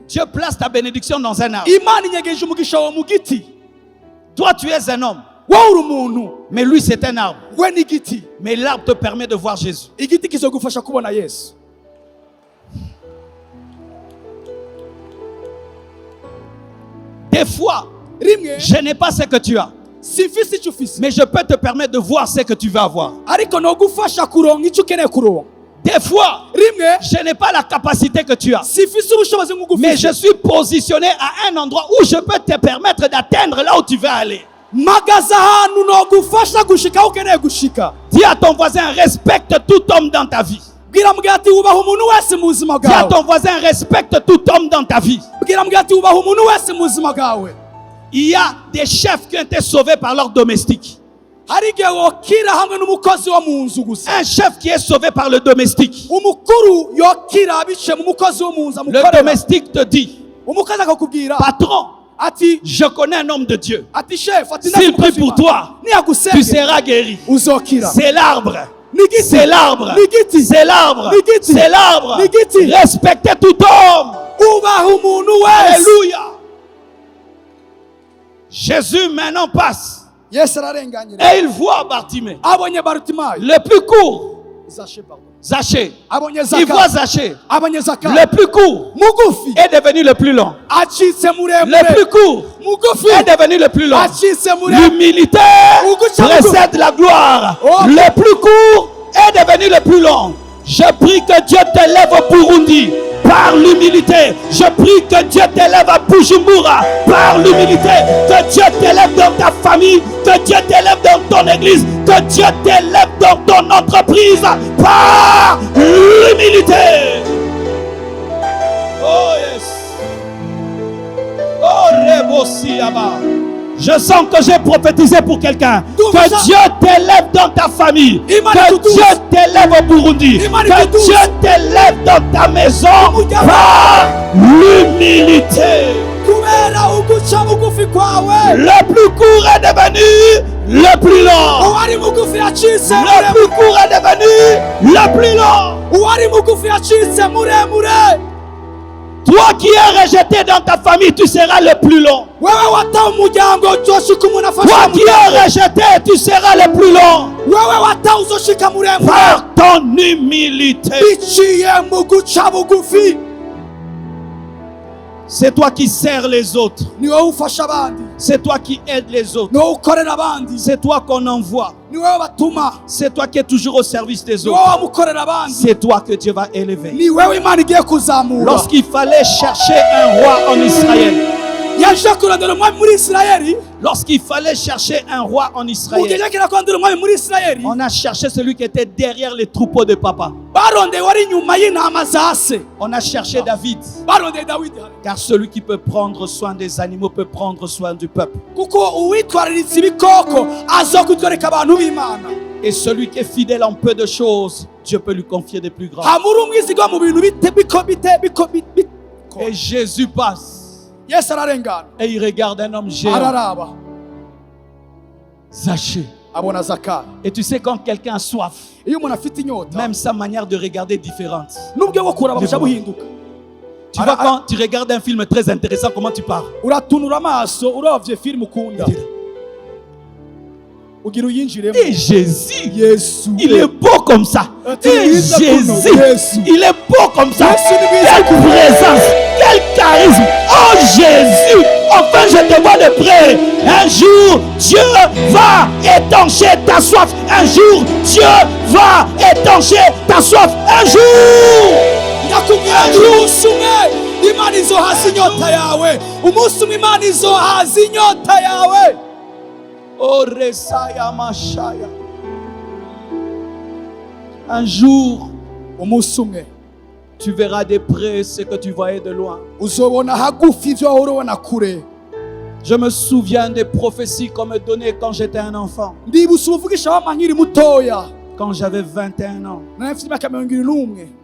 Dieu place ta bénédiction dans un arbre. Imana inyegeje umugisha wawe mu giti. Toi, tu es un homme, Wowe uri umuntu, mais lui, c'est un arbre. we ni igiti. Mais l'arbre te permet de voir Jésus. Igiti kizogufasha kubona Yesu. Des fois, Rimwe je n'ai pas ce que tu as, simfise icyo ufise, mais je peux te permettre de voir ce que tu vas avoir. ariko nogufasha kuronka icyo ukeneye kuronka. Des fois, Rimwe je n'ai pas la capacité que tu as, simfise ubushobozi mais je nk'ugufise, suis positionné à un endroit où je peux te permettre d'atteindre là où tu veux aller. mpagaze ahantu nogufasha gushika aho ukeneye gushika. Dis à ton voisin, respecte tout homme dans ta vie. Bwira mbwira ati wubaha umuntu wese mu buzima Dis à bwawe. ton voisin, respecte tout homme dans ta vie. Bwira mbwira ati wubaha umuntu wese mu buzima bwawe. Il y a des chefs qui ont été sauvés par leurs domestiques. Hari igihe wokira hamwe n'umukozi wo mu nzu gusa. Un chef qui est sauvé par le domestique. Umukuru yokira biciye mu mukozi wo mu nzu Le amukorera. domestique te dit, Umukozi akakubwira patron, ati je connais un homme de Dieu. chef, ati S'il prie pour toi, tu niyagusenge seras guéri. uzokira. C'est l'arbre. N'igiti. C'est l'arbre. N'igiti. C'est l'arbre. N'igiti. C'est l'arbre. N'igiti. Respectez tout homme. Ubaha umuntu wese. Alléluia. Jésus maintenant passe Yesu ararenganyira. et il voit Bartimée. Abonye Bartimayo. Le plus court, Zachée, pardon. Zachée. Abonye Il voit Zaka. Zachée. Abonye Zaka. Le plus court Mugufi. est devenu le plus long. Acitse Le muremure. plus court Mugufi. est devenu le plus long. Acitse muremure. L'humilité précède la gloire. Oh. Le plus court est devenu le plus long. Je prie que Dieu t'élève au Burundi par l'humilité. Je prie que Dieu t'élève à Bujumbura par l'humilité. Que Dieu t'élève dans ta famille. Que Dieu t'élève dans ton église. Que Dieu t'élève dans ton entreprise par l'humilité. Oh yes. Oh Rebosiaba. Je sens que j'ai prophétisé pour quelqu'un. Que Dieu t'élève dans ta famille. Que Dieu t'élève au Burundi. Que Dieu t'élève dans ta maison par l'humilité. Kubera uguca bugufi kwawe. Le plus court est devenu le plus long. Uwari mugufi acitse Le muremure. plus court est devenu le plus long. Uwari mugufi acitse muremure. Toi qui es rejeté dans ta famille, tu seras le plus long. Wewe watawe umuryango uzoshika umuntu afashe Toi qui es rejeté, tu seras le plus long. wewe watawe uzoshika muremure. Par ton humilité. Biciye mu guca bugufi. C'est toi qui sers les autres. Ni wowe ufasha abandi. C'est toi qui aides les autres. Ni wowe ukorera abandi. C'est toi qu'on envoie. Ni wowe batuma. C'est toi qui es toujours au service des Ni wowe autres. wamukorera abandi. C'est toi que Dieu va élever. Ni wewe Imana igiye kuzamura. Lorsqu'il fallait chercher un roi en Israël, yaje kurondera umwami muri Isirayeli. Lorsqu'il fallait chercher un roi en Mu Israël, gihe yakira kurondera umwami muri Isirayeli, on a cherché celui qui était derrière les troupeaux de papa. barondeye wari inyuma y'intama za se. On a cherché David, Barondeye Dawidi, car celui qui peut prendre soin des animaux peut prendre soin du peuple. kuko uwitwararitse ibikoko azokwitwarika abantu b'Imana. Et celui qui est fidèle en peu de choses, Dieu peut lui confier des plus grands. Hamuri umwizigwa mu bintu bite. Et Jésus passe Yesu ararengana, et il regarde un homme géant, araraba, Zaché. abona Zakayo. Et tu sais, quand quelqu'un a soif, Iyo umuntu afite inyota, même sa manière de regarder est différente. n'ubwo bwo kuraba buca buhinduka. Tu vois, quand tu regardes un film très intéressant, comment tu parles? Uratunura amaso uravye film ukunda, ugira uyinjiremo. Et Jésus, Yesu, il est beau comme ça. Et Jésus, il est beau comme ça. Quelle présence, quel charisme. Oh Jésus, enfin je te vois de près. Un jour, Dieu va étancher ta soif. Un jour, Dieu va étancher ta soif. Un jour. ndakubwira umunsi umwe Imana izohaza inyota yawe. Umunsi umwe Imana izohaza inyota yawe. Oh Resaya Mashaya. Un jour, Umunsi umwe tu verras de près ce que tu voyais de loin. uzobona hagufi ivyo wahora ubona kure. Je me souviens des prophéties qu'on me donnait quand j'étais un enfant. Ndibusa ubuvugisha wama nkiri mutoya, Quand j'avais 21 ans, nari mfite imyaka 21,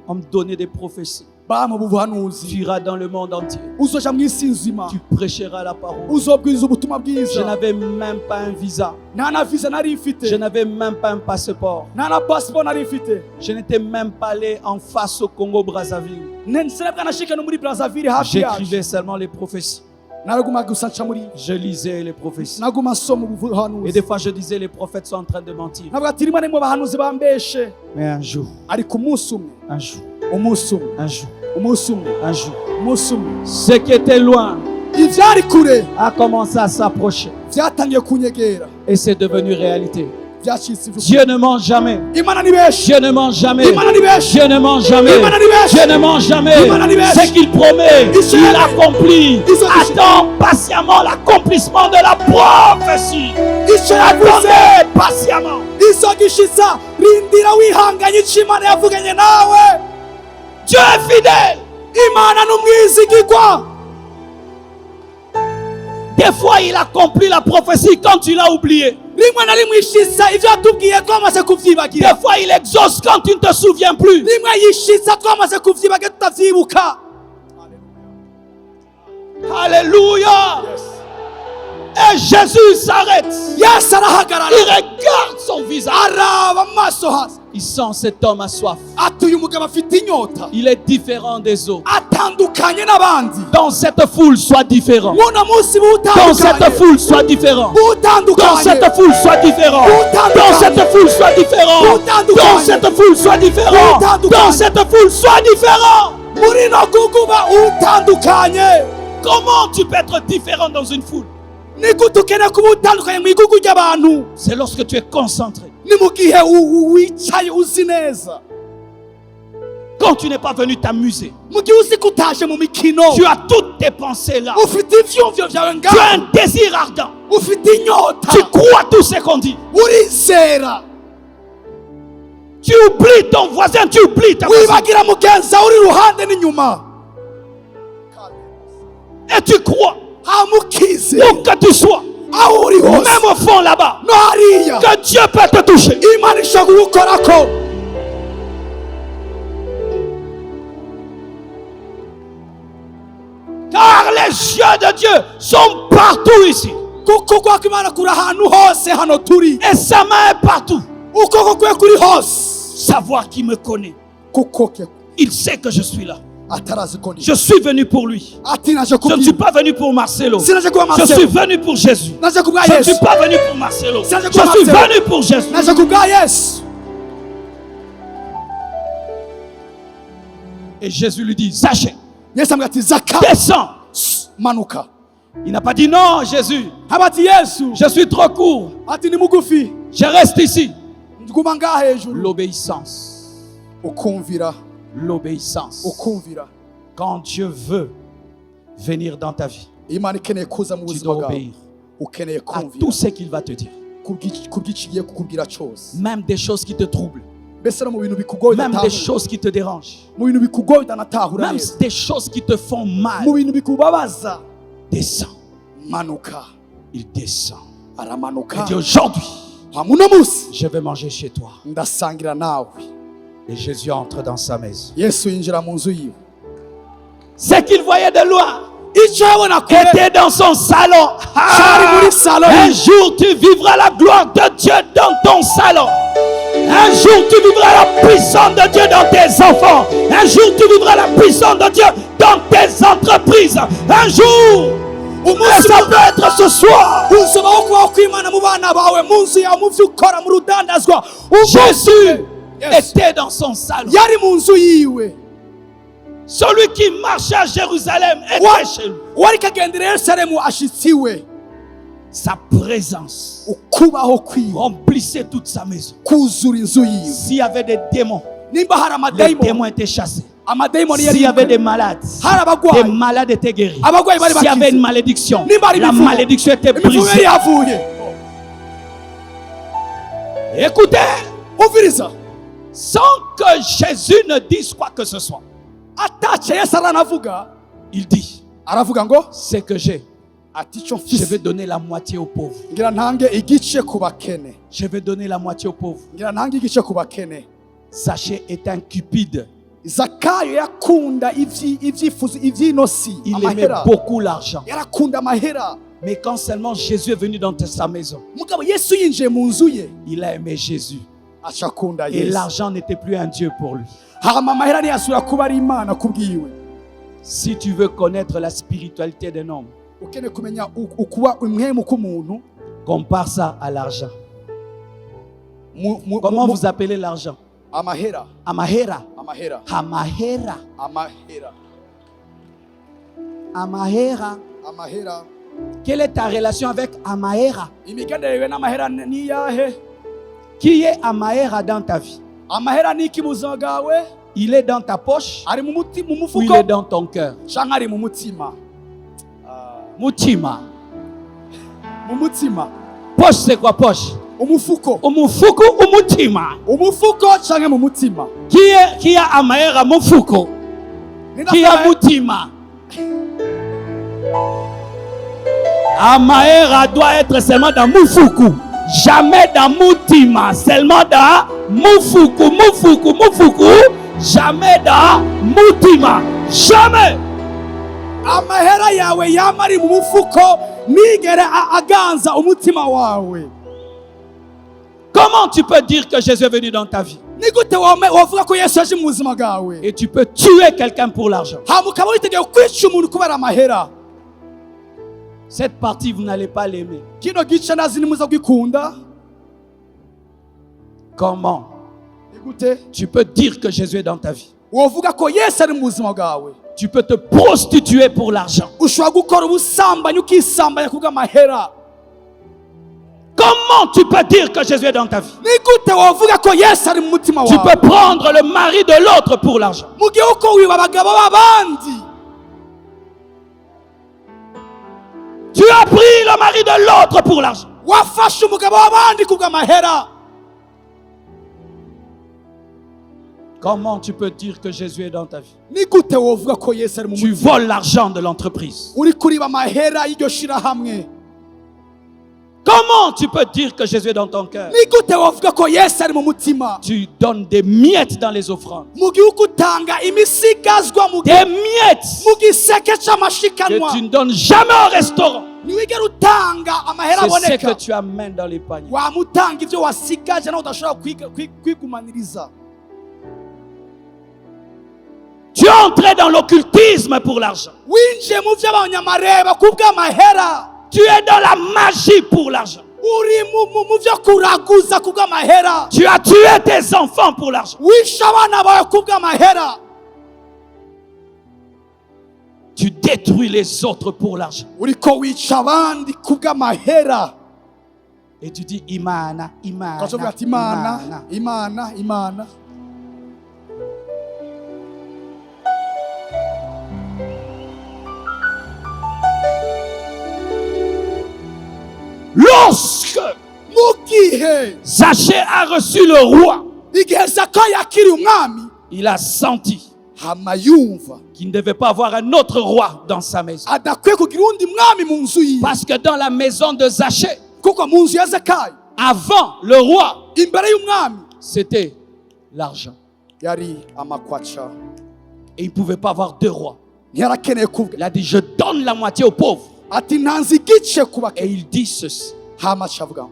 on me donnait des prophéties. bampa ubuhanuzi. Tu iras dans le monde entier. Uzoja mw'isi nzima, Tu prêcheras la parole. uzobwiriza ubutumwa Je bwiza. n'avais même pas un visa. Nta na visa nari Je mfite, n'avais même pas un passeport. nta na passport nari mfite. Je n'étais même pas allé en face au Congo-Brazzaville. Sinabwa nashika no muri Brazzaville hafi yacu. J'écrivais seulement les prophéties. Naraguma gusa nca muri, Je lisais les prophéties. naguma nsoma Et ubuhanuzi. des fois, je disais, les prophètes sont en train de mentir. Navuga ati rimwe na rimwe abahanuzi bambeshe. Mais un jour, Ariko umunsi umwe, un jour, umunsi umwe, un jour, umunsi umwe, un jour, umunsi umwe, ce qui était loin ivyari kure a commencé à s'approcher. vyatangiye kunyegera, Et c'est devenu réalité. vyacitse ivuga. Dieu ne ment jamais. Imana ni benshi, Dieu ne ment jamais. Imana ni benshi, Dieu ne ment jamais. Imana ni benshi. Dieu ne ment jamais. Imana ni benshi. Ce qu'il promet, Iso il yari- accomplit. Iso- Attends patiemment l'accomplissement de la prophétie. ico yavuze Attendez patiemment. izogishitsa. Rindira wihanganye ico Imana yavuganye nawe. Dieu est fidèle. Imana n'umwizigirwa. Des fois, il accomplit la prophétie quand tu l'as oublié. Rimwe na rimwe ishitsa ivyo yatubwiye twamaze kuvyibagira. Des fois, il exauce quand tu ne te souviens plus. Rimwe yishitsa twamaze kuvyibagira tutavyibuka. Alléluia. Et Jésus s'arrête. Yesu arahagarara, Il regarde son visage. araba amaso hasi, Il sent cet homme a soif. ati uyu mugabo afite inyota, Il est différent des autres. atandukanye n'abandi. Dans cette foule, sois différent. Muno munsi Dans cette butandukanye, foule, sois différent. Dans butandukanye, cette foule, sois différent. Dans cette foule, sois différent. Dans cette foule, sois différent. Dans cette foule, sois différent. muri no kuguba utandukanye. Comment tu peux être différent dans une foule? Ni gute ukeneye kuba utandukanye mu igugu ry'abantu? C'est lorsque tu es concentré. Ni mu gihe wicaye uzi neza, Quand tu n'es pas venu t'amuser. mu gihe uzi ko utaje mu mikino, Tu as toutes tes pensées là. ufite ivyumvyo vyawe Tu as ngaho, un désir ardent. ufite inyota, Tu crois tout ce qu'on dit. urizera, Tu oublies ton voisin, tu oublies ta voisine. wibagira mugenzi wawe uri iruhande n'inyuma, Et tu crois, hamukize où que tu sois, aho uri hose, même au fond là-bas, no hariya que Dieu peut te toucher. Imana ishobora kugukorako. Car les yeux de Dieu sont partout ici. Kuko kwako Imana kuri ahantu hose hano turi, Et sa main est partout. ukuboko kwe kuri hose. Savoir qu'il me connaît. Kuko ke Il sait que je suis là. atarazi ko ndi, Je suis venu pour lui. ati naje Je ne suis kubwira, pas venu pour Marcelo. sinaje kuba Je suis Marcelo, venu pour Jésus. naje kubwa Je ne Yesu, suis pas venu pour Marcelo. Ça, je Je crois suis Marcelo. venu pour Jésus. naje kubwa Yesu. Et Jésus lui dit, Zaché, Yesu amubwira ati Zaka, descends. manuka. Il n'a pas dit non, Jésus. Habati Yesu, Je suis trop court. ati ni mugufi, Je reste ici. nguma ngaha hejuru. L'obéissance. Ukumvira, L'obéissance. ukumvira. Quand Dieu veut venir dans ta vie, Imana ikeneye kuza mu Tu buzima dois bwawe obéir ukeneye à kumvira tout ce qu'il va te dire. kubw'ikigiye kukubwira cyose, Même des choses qui te troublent. mbese no mu bintu bikugoye Même des udatahura, choses qui te dérangent. mu bintu bikugoye utanatahura Même neza, des choses qui te font mal. mu bintu bikubabaza, Descends. manuka. Il descend. Aramanuka. Il dit aujourd'hui, Uno munsi je vais manger chez toi. ndasangira nawe. Et Jésus entre dans sa maison. Yesu yinjira mu nzu yiwe. Ce qu'il voyait de loin Icyo yabona kure était dans son salon. cyari muri salo Un ye. jour, tu vivras la gloire de Dieu dans ton salon. Un jour, tu vivras la puissance de Dieu dans tes enfants. Un jour, tu vivras la puissance de Dieu dans tes entreprises. Un jour, et ça peut être ce soir. Uzabaho kubaho kw'Imana mu bana bawe, mu nzu yawe, mu byo ukora, mu rudandazwa. Jésus Yes. était dans son salon. Yari mu nzu yiwe. Celui qui marchait à Jérusalem était chez lui. Wari kagendera Yerusalemu ashitsi iwe. Sa présence Ukubaho kwiwe remplissait toute sa maison. kuzura inzu yiwe. S'il y avait des démons, Nimba hari les amadayimoni, démons étaient chassés. amadayimoni S'il y avait des yari malades, hari les abagwayi, malades étaient guéris. abagwayi bari S'il y avait bakize, une malédiction, nimba hari la imivumo, malédiction était imivumo yari brisée. yavuye. Écoutez, Umviriza, sans que Jésus ne dise quoi que ce soit, atace Yesu aranavuga, il dit, aravuga ngo ce que j'ai, ati icyo je vais mfise donner la moitié aux pauvres. ngira ntange igice ku bakene, Je vais donner la moitié aux pauvres. ngira ntange igice ku bakene. Sachez, est un cupide. Zakayo yakunda ibyifuzo iby'inosi, Il aimait amahera, beaucoup l'argent. yarakunda amahera. Mais quand seulement Jésus est venu dans sa maison, Mugabo Yesu yinjiye mu nzu ye, il a aimé Jésus. aca akunda Et Yesu. l'argent n'était plus un Dieu pour lui. Hama amahera ntiyasubira kuba ari Imana kubwiwe. Si tu veux connaître la spiritualité d'un homme, Ukeneye kumenya ukuba umwemu k'umuntu, compare ça à l'argent. mu- Comment mu- vous appelez l'argent? amahera, Amahera. amahera, Amahera. amahera, Amahera. amahera. Quelle est ta relation avec Amahera? Imigenderewe n'amahera ni yahe? Qui est Amahera dans ta vie? Amahera ni iki mu buzima bwawe? Il est dans ta poche Ari mu ou il mufuko est dans ton cœur? canke ari mu mutima? Mutima. Mu mutima. Poche, c'est quoi poche? Umufuko. Umufuku ou mutima? Umufuko canke mu mutima? Qui a Amahera mufuko? Qui a mutima? Amahera doit être seulement dans mufuku. Jamais dans mutima. Seulement dans mufuku, mufuku, mufuku. Jamais dans mutima. Jamais. Amahera yawe yama ari mu mufuko, nigere aganza umutima wawe. Comment tu peux dire que Jésus est venu dans ta vie Ni gute wavuga ko Yesu yaje mu buzima bwawe? et tu peux tuer quelqu'un pour l'argent? Hama ukaba witeguye kwica umuntu kubera amahera? Cette partie, vous n'allez pas l'aimer. Kino gice nazi nimuza kwikunda. Comment Ni gute tu peux dire que Jésus est dans ta vie? wovuga ko Yesu ari mu buzima bwawe? Tu peux te prostituer pour l'argent. Ushobora gukora ubusambanyi ukisambanya kubw'amahera. Comment tu peux dire que Jésus est dans ta vie? Ni gute wovuga ko Yesu ari mu mutima Tu wawe? peux prendre le mari de l'autre pour l'argent. Mu gihe uko wiba abagabo b'abandi, Tu as pris le mari de l'autre pour l'argent. wafashe umugabo w'abandi kubw'amahera. Comment tu peux dire que Jésus est dans ta vie? Ni gute wovuga ko Yesu ari mu Tu mutima? voles l'argent de l'entreprise. Uri kuriba amahera y'iryo shirahamwe. Comment tu peux dire que Jésus est dans ton cœur? Ni gute wovuga ko Yesu ari mu mutima? Tu donnes des miettes dans les offrandes. Mu gihe utanga imisigazwa Des miettes mu giseke que c'amashikanwa, tu ne donnes jamais au restaurant. ntiwigera utanga amahera C'est ce que aboneka. tu amènes dans les paniers. Wamutanga ivyo wasigaje nawe udashobora kwigumaniriza. Tu es entré dans l'occultisme pour l'argent. Winjiye mu vy'abanyamareba kubw'amahera. Tu es dans la magie pour l'argent. Uri mu vyo kuraguza kubw'amahera. Tu as tué tes enfants pour l'argent. Wishe abana bawe kubw'amahera. Tu détruis les autres pour l'argent. Uriko wica abandi kubw'amahera. Et tu dis Imana, Imana, Ukavuga ati Imana, Imana. Imana, Imana. Lorsque mugihe Zachée a reçu le roi, igihe Zakayo yakiriye umwami il a senti hama yumva qu'il ne devait pas avoir un autre roi dans sa maison. adakwiye kugira undi mwami mu nzu yiwe, Parce que dans la maison de Zachée, kuko mu nzu ya Zakayo avant le roi, imbere y'umwami c'était l'argent. yari amakwaca. Et il ne pouvait pas avoir deux rois. Ntiyarakeneye kuvuga Il a dit, je donne la moitié aux pauvres. ati ntanze igice ku Et bakene. il dit ceci. Hama acavuga ngo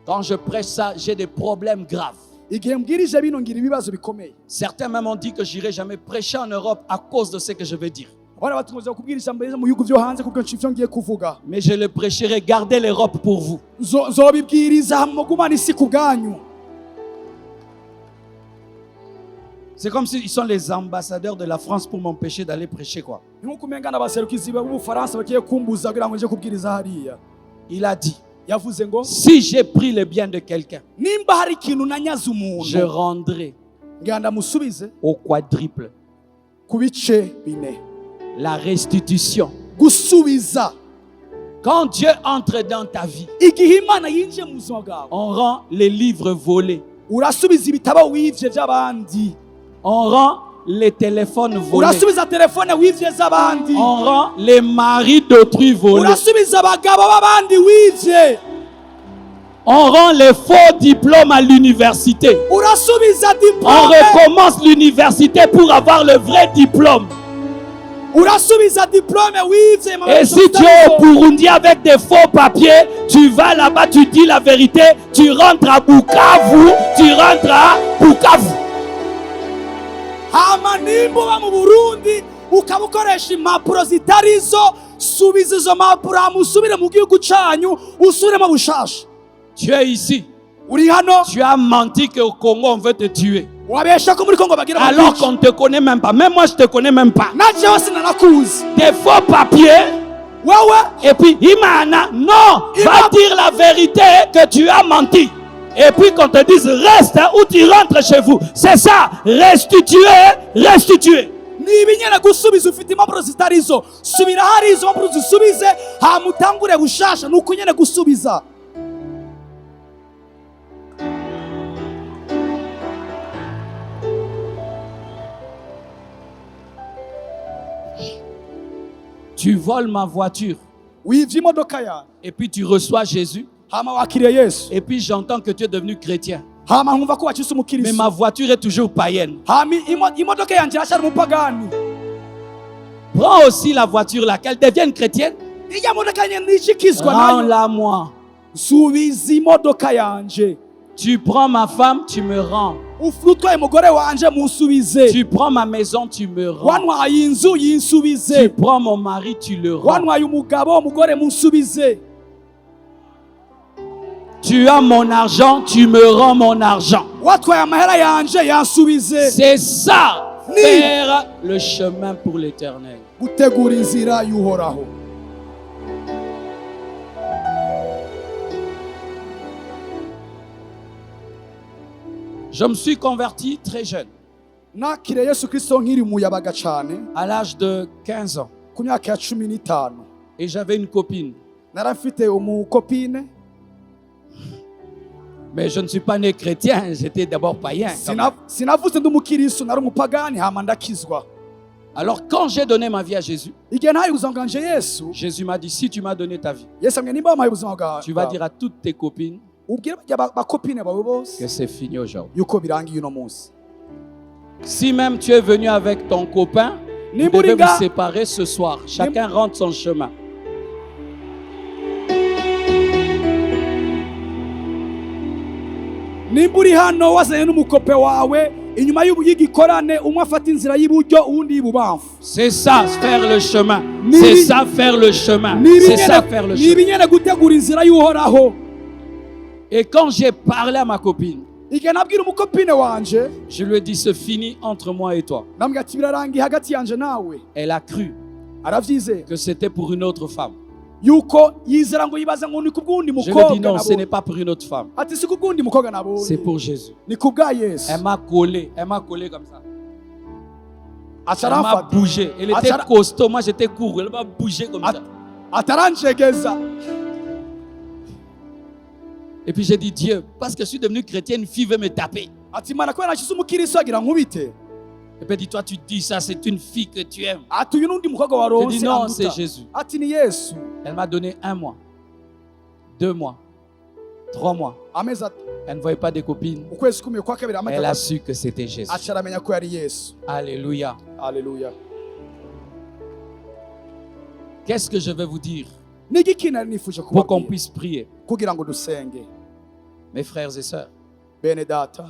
Quand je prêche ça, j'ai des problèmes graves. igihe mbwirije bino ngira ibibazo bikomeye. Certains même ont dit que j'irai jamais prêcher en Europe à cause de ce que je vais dire. abana batungoza kubwirisha mbere mu bihugu byo hanze kuko ivyo ngiye kuvuga. Mais je le prêcherai, gardez l'Europe pour vous. Nzobibwiriza mugumana isi ku bwanyu. C'est comme s'ils sont les ambassadeurs de la France pour m'empêcher d'aller prêcher, quoi. Nkuko umenga n'abaserukizi b'Ubufaransa bagiye kumbuza kugira ngo nje kubwiriza hariya. Il a dit, Yavuze ngo si j'ai pris le bien de quelqu'un, nimba hari ikintu nanyaze je umuntu rendrai ngenda musubize au quadruple ku bice bine. la restitution. Gusubiza. Quand Dieu entre dans ta vie, Igihe Imana yinjiye mu buzima bwawe on rend les livres volés, urasubiza ibitabo wivye by'abandi, on rend les téléphones volés, urasubiza telefone wivye z'abandi, on rend les maris d'autrui volés, urasubiza abagabo b'abandi wivye, on rend les faux diplômes à l'université. urasubiza On diplome, recommence l'université pour avoir le vrai diplôme. urasubiza diplome wivye. Et si tu es au Burundi avec des faux papiers, tu vas là-bas, tu dis la vérité, tu rentres à Bukavu, tu rentres à Bukavu. Hama nimba uba mu Burundi ukaba ukoresha impapuro zitarizo, subiza izo mpapuro hama usubire mu gihugu canyu usubiremo bushasha. Tu es ici, Uri hano tu as menti qu'au Congo on veut te tuer. wabesha ko muri Kongo bagira Alors bakwica. qu'on ne te connaît même pas. Même moi je ne te connais même pas. Naje hose nanakuzi Des faux papiers. wewe. Et puis Imana, non, va dire la vérité que tu as menti. Et puis qu'on te dise reste ou tu rentres chez vous. C'est ça, restituer, restituer. Niba nyene gusubiza ufite impapuro zitarizo, subira hari izo mpapuro zisubize hama utangure bushasha. Nuko nyene gusubiza. Tu voles ma voiture Wivye imodoka yawe et puis tu reçois Jésus. hama wakiriye Yesu, Et puis j'entends que tu es devenu chrétien. hama nkumva ko wakise Mais umukristo, ma voiture est toujours païenne. hama imodoka yanje iracyari umupagani. Prends aussi la voiture là, qu'elle devienne chrétienne. Ijya modoka nyene nishikizwa nayo, Rends-la moi. subiza imodoka yanje. Tu prends ma femme, tu me rends. Utwaye umugore wanje munsubize. Tu prends ma maison, tu me rends. Wantwaye inzu Tu yinsubize. prends mon mari, tu le rends. Wantwaye umugabo umugore munsubize. Tu as mon argent, tu me rends mon argent. Watwaye amahera yanje yansubize. C'est ça, faire le chemin pour l'éternel. Gutegura inzira y'uhoraho. Je me suis converti très jeune, Nakire Yesu Kristo nkiri umuyabaga cane à l'âge de 15 ans. ku myaka ya 15. Et j'avais une copine. Narafite umukopine. Mais je ne suis pas né chrétien, j'étais d'abord païen. quand même. Sinavutse ndi umukristo, nari umupagani hama ndakizwa. Alors quand j'ai donné ma vie à Jésus, Igihe ntaye ubuzima bwanje Yesu, Jésus m'a dit, si tu m'as donné ta vie, Yesu amwe nimba wampaye ubuzima bwawe, tu vas dire à toutes tes copines ubwire bakopine bawe bose que c'est fini aujourd'hui. yuko birangiye uno munsi. Si même tu es venu avec ton copain, vous devez Nimburinga vous séparer ce soir. Chacun rentre son chemin. nimba uri hano wazanye n'umukope wawe, inyuma y'igikorane umwe afata inzira y'iburyo uwundi y'ibubamfu. C'est ça, faire le chemin. Nibi- C'est ça, faire le chemin. C'est ça, faire le chemin. nibinyene gutegura inzira y'uhoraho. Et quand j'ai parlé à ma copine, Igihe nabwira umukopine wanje, je lui ai dit, c'est fini entre moi et toi. nambwira ati birarangiye hagati yanje nawe. Elle a cru Aravyizera que c'était pour une autre femme. yuko yizera ngo yibaza ngo ni kubw'undi Je lui ai dit, mukobwa non, ce nabonye. n'est pas pour une autre femme. Ati si kubw'undi mukobwa C'est nabonye, pour Jésus. ni kubwa Yesu. Elle m'a collé comme ça. Elle m'a Acaramfata, bougé. Elle était Achara- costaud, moi j'étais court. Elle m'a bougé comme ça. ataranjegeza. Et puis j'ai dit, Dieu, parce que je suis devenu chrétien, une fille veut me taper. ati Imana kubera nashize umukristo agira nkubite. Et puis dis, toi tu dis ça, c'est une fille que tu aimes. Ati uyu nundi mukobwa Je waronse dis non, amuta. c'est Jésus. Ati ni Yesu. Elle m'a donné 1 mois, 2 mois, 3 mois. Amezi Elle ne voyait pas de copines. ukwezi kumwe kwa kabiri Elle a amata su que c'était Jésus. aca aramenya ko yari Yesu. Alléluia. Haleluya. Qu'est-ce que je vais vous dire N'igiki nari nifuje pour qu'on kubabwira puisse prier? kugira ngo dusenge. Mes frères et sœurs, Bene data,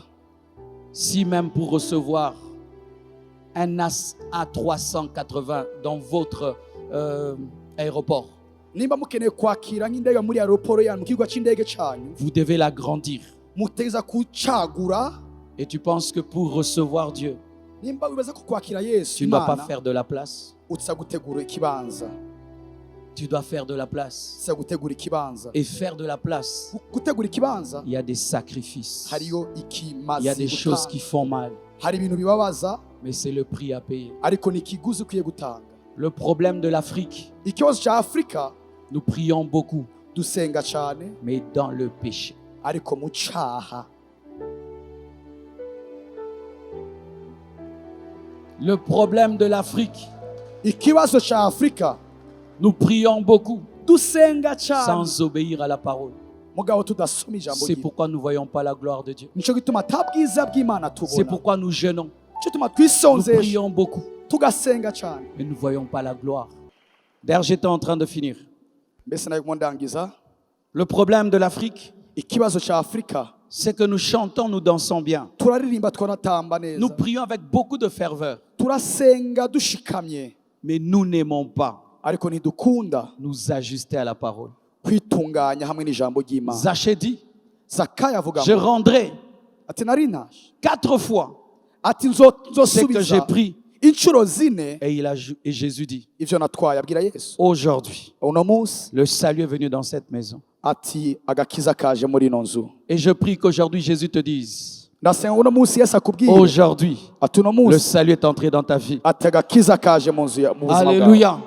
si même pour recevoir un A380 dans votre aéroport, nimba mukeneye kwakira nk'indege muri aeroport yanyu mu kigo cy'indege cyanyu, vous devez l'agrandir. muteza kucagura. Et tu penses que pour recevoir Dieu, Nimba wibaza ko kwakira Yesu tu ne dois pas Imana, faire de la place. utsa gutegura ikibanza. Tu dois faire de la place. Utsa gutegura ikibanza. Et faire de la place, Gutegura ikibanza il y a des sacrifices. hariyo Il y a ikimazi des choses gutanga. qui font mal. Hari ibintu bibabaza Mais c'est le prix à payer. ariko ni ikiguzi ukwiye gutanga. Le problème de l'Afrique, Ikibazo cya Afurika nous prions beaucoup, dusenga cyane mais dans le péché. ariko mu cyaha. Le problème de l'Afrique, Ikibazo cya Afurika nous prions beaucoup dusenga cyane sans obéir à la parole. mugabo tudasoma ijambo C'est ry'Imana. pourquoi nous ne voyons pas la gloire de Dieu. Nico gituma tabwiza bw'Imana C'est tubona. pourquoi nous jeûnons. Nico gituma Nous twisonzesha prions beaucoup, tugasenga cyane. mais nous ne voyons pas la gloire. D'ailleurs, j'étais en train de finir. Mbese nayo ndangiza. Le problème de l'Afrique, Ikibazo cya Afurika c'est que nous chantons, nous dansons bien. turaririmba twanatamba neza. Nous prions avec beaucoup de ferveur, Turasenga dushikamye mais nous n'aimons pas ariko ntidukunda nous ajuster à la parole. kwitunganya hamwe n'ijambo ry'Imana. Zaché dit, Zakayo avuga je ngo rendrai ati nari naje 4 fois ati ce que j'ai nzosubiza pris. inshuro zine Et Jésus dit, ivyo natwaye, abwira Yesu aujourd'hui, uno munsi le salut est venu dans cette maison. ati agakiza kaje muri ino nzu. Et je prie qu'aujourd'hui Jésus te dise, Ndasenga uno munsi Yesu akubwire aujourd'hui, ati uno le munsi salut est entré dans ta vie. ati agakiza kaje mu buzima bwawe. Alléluia.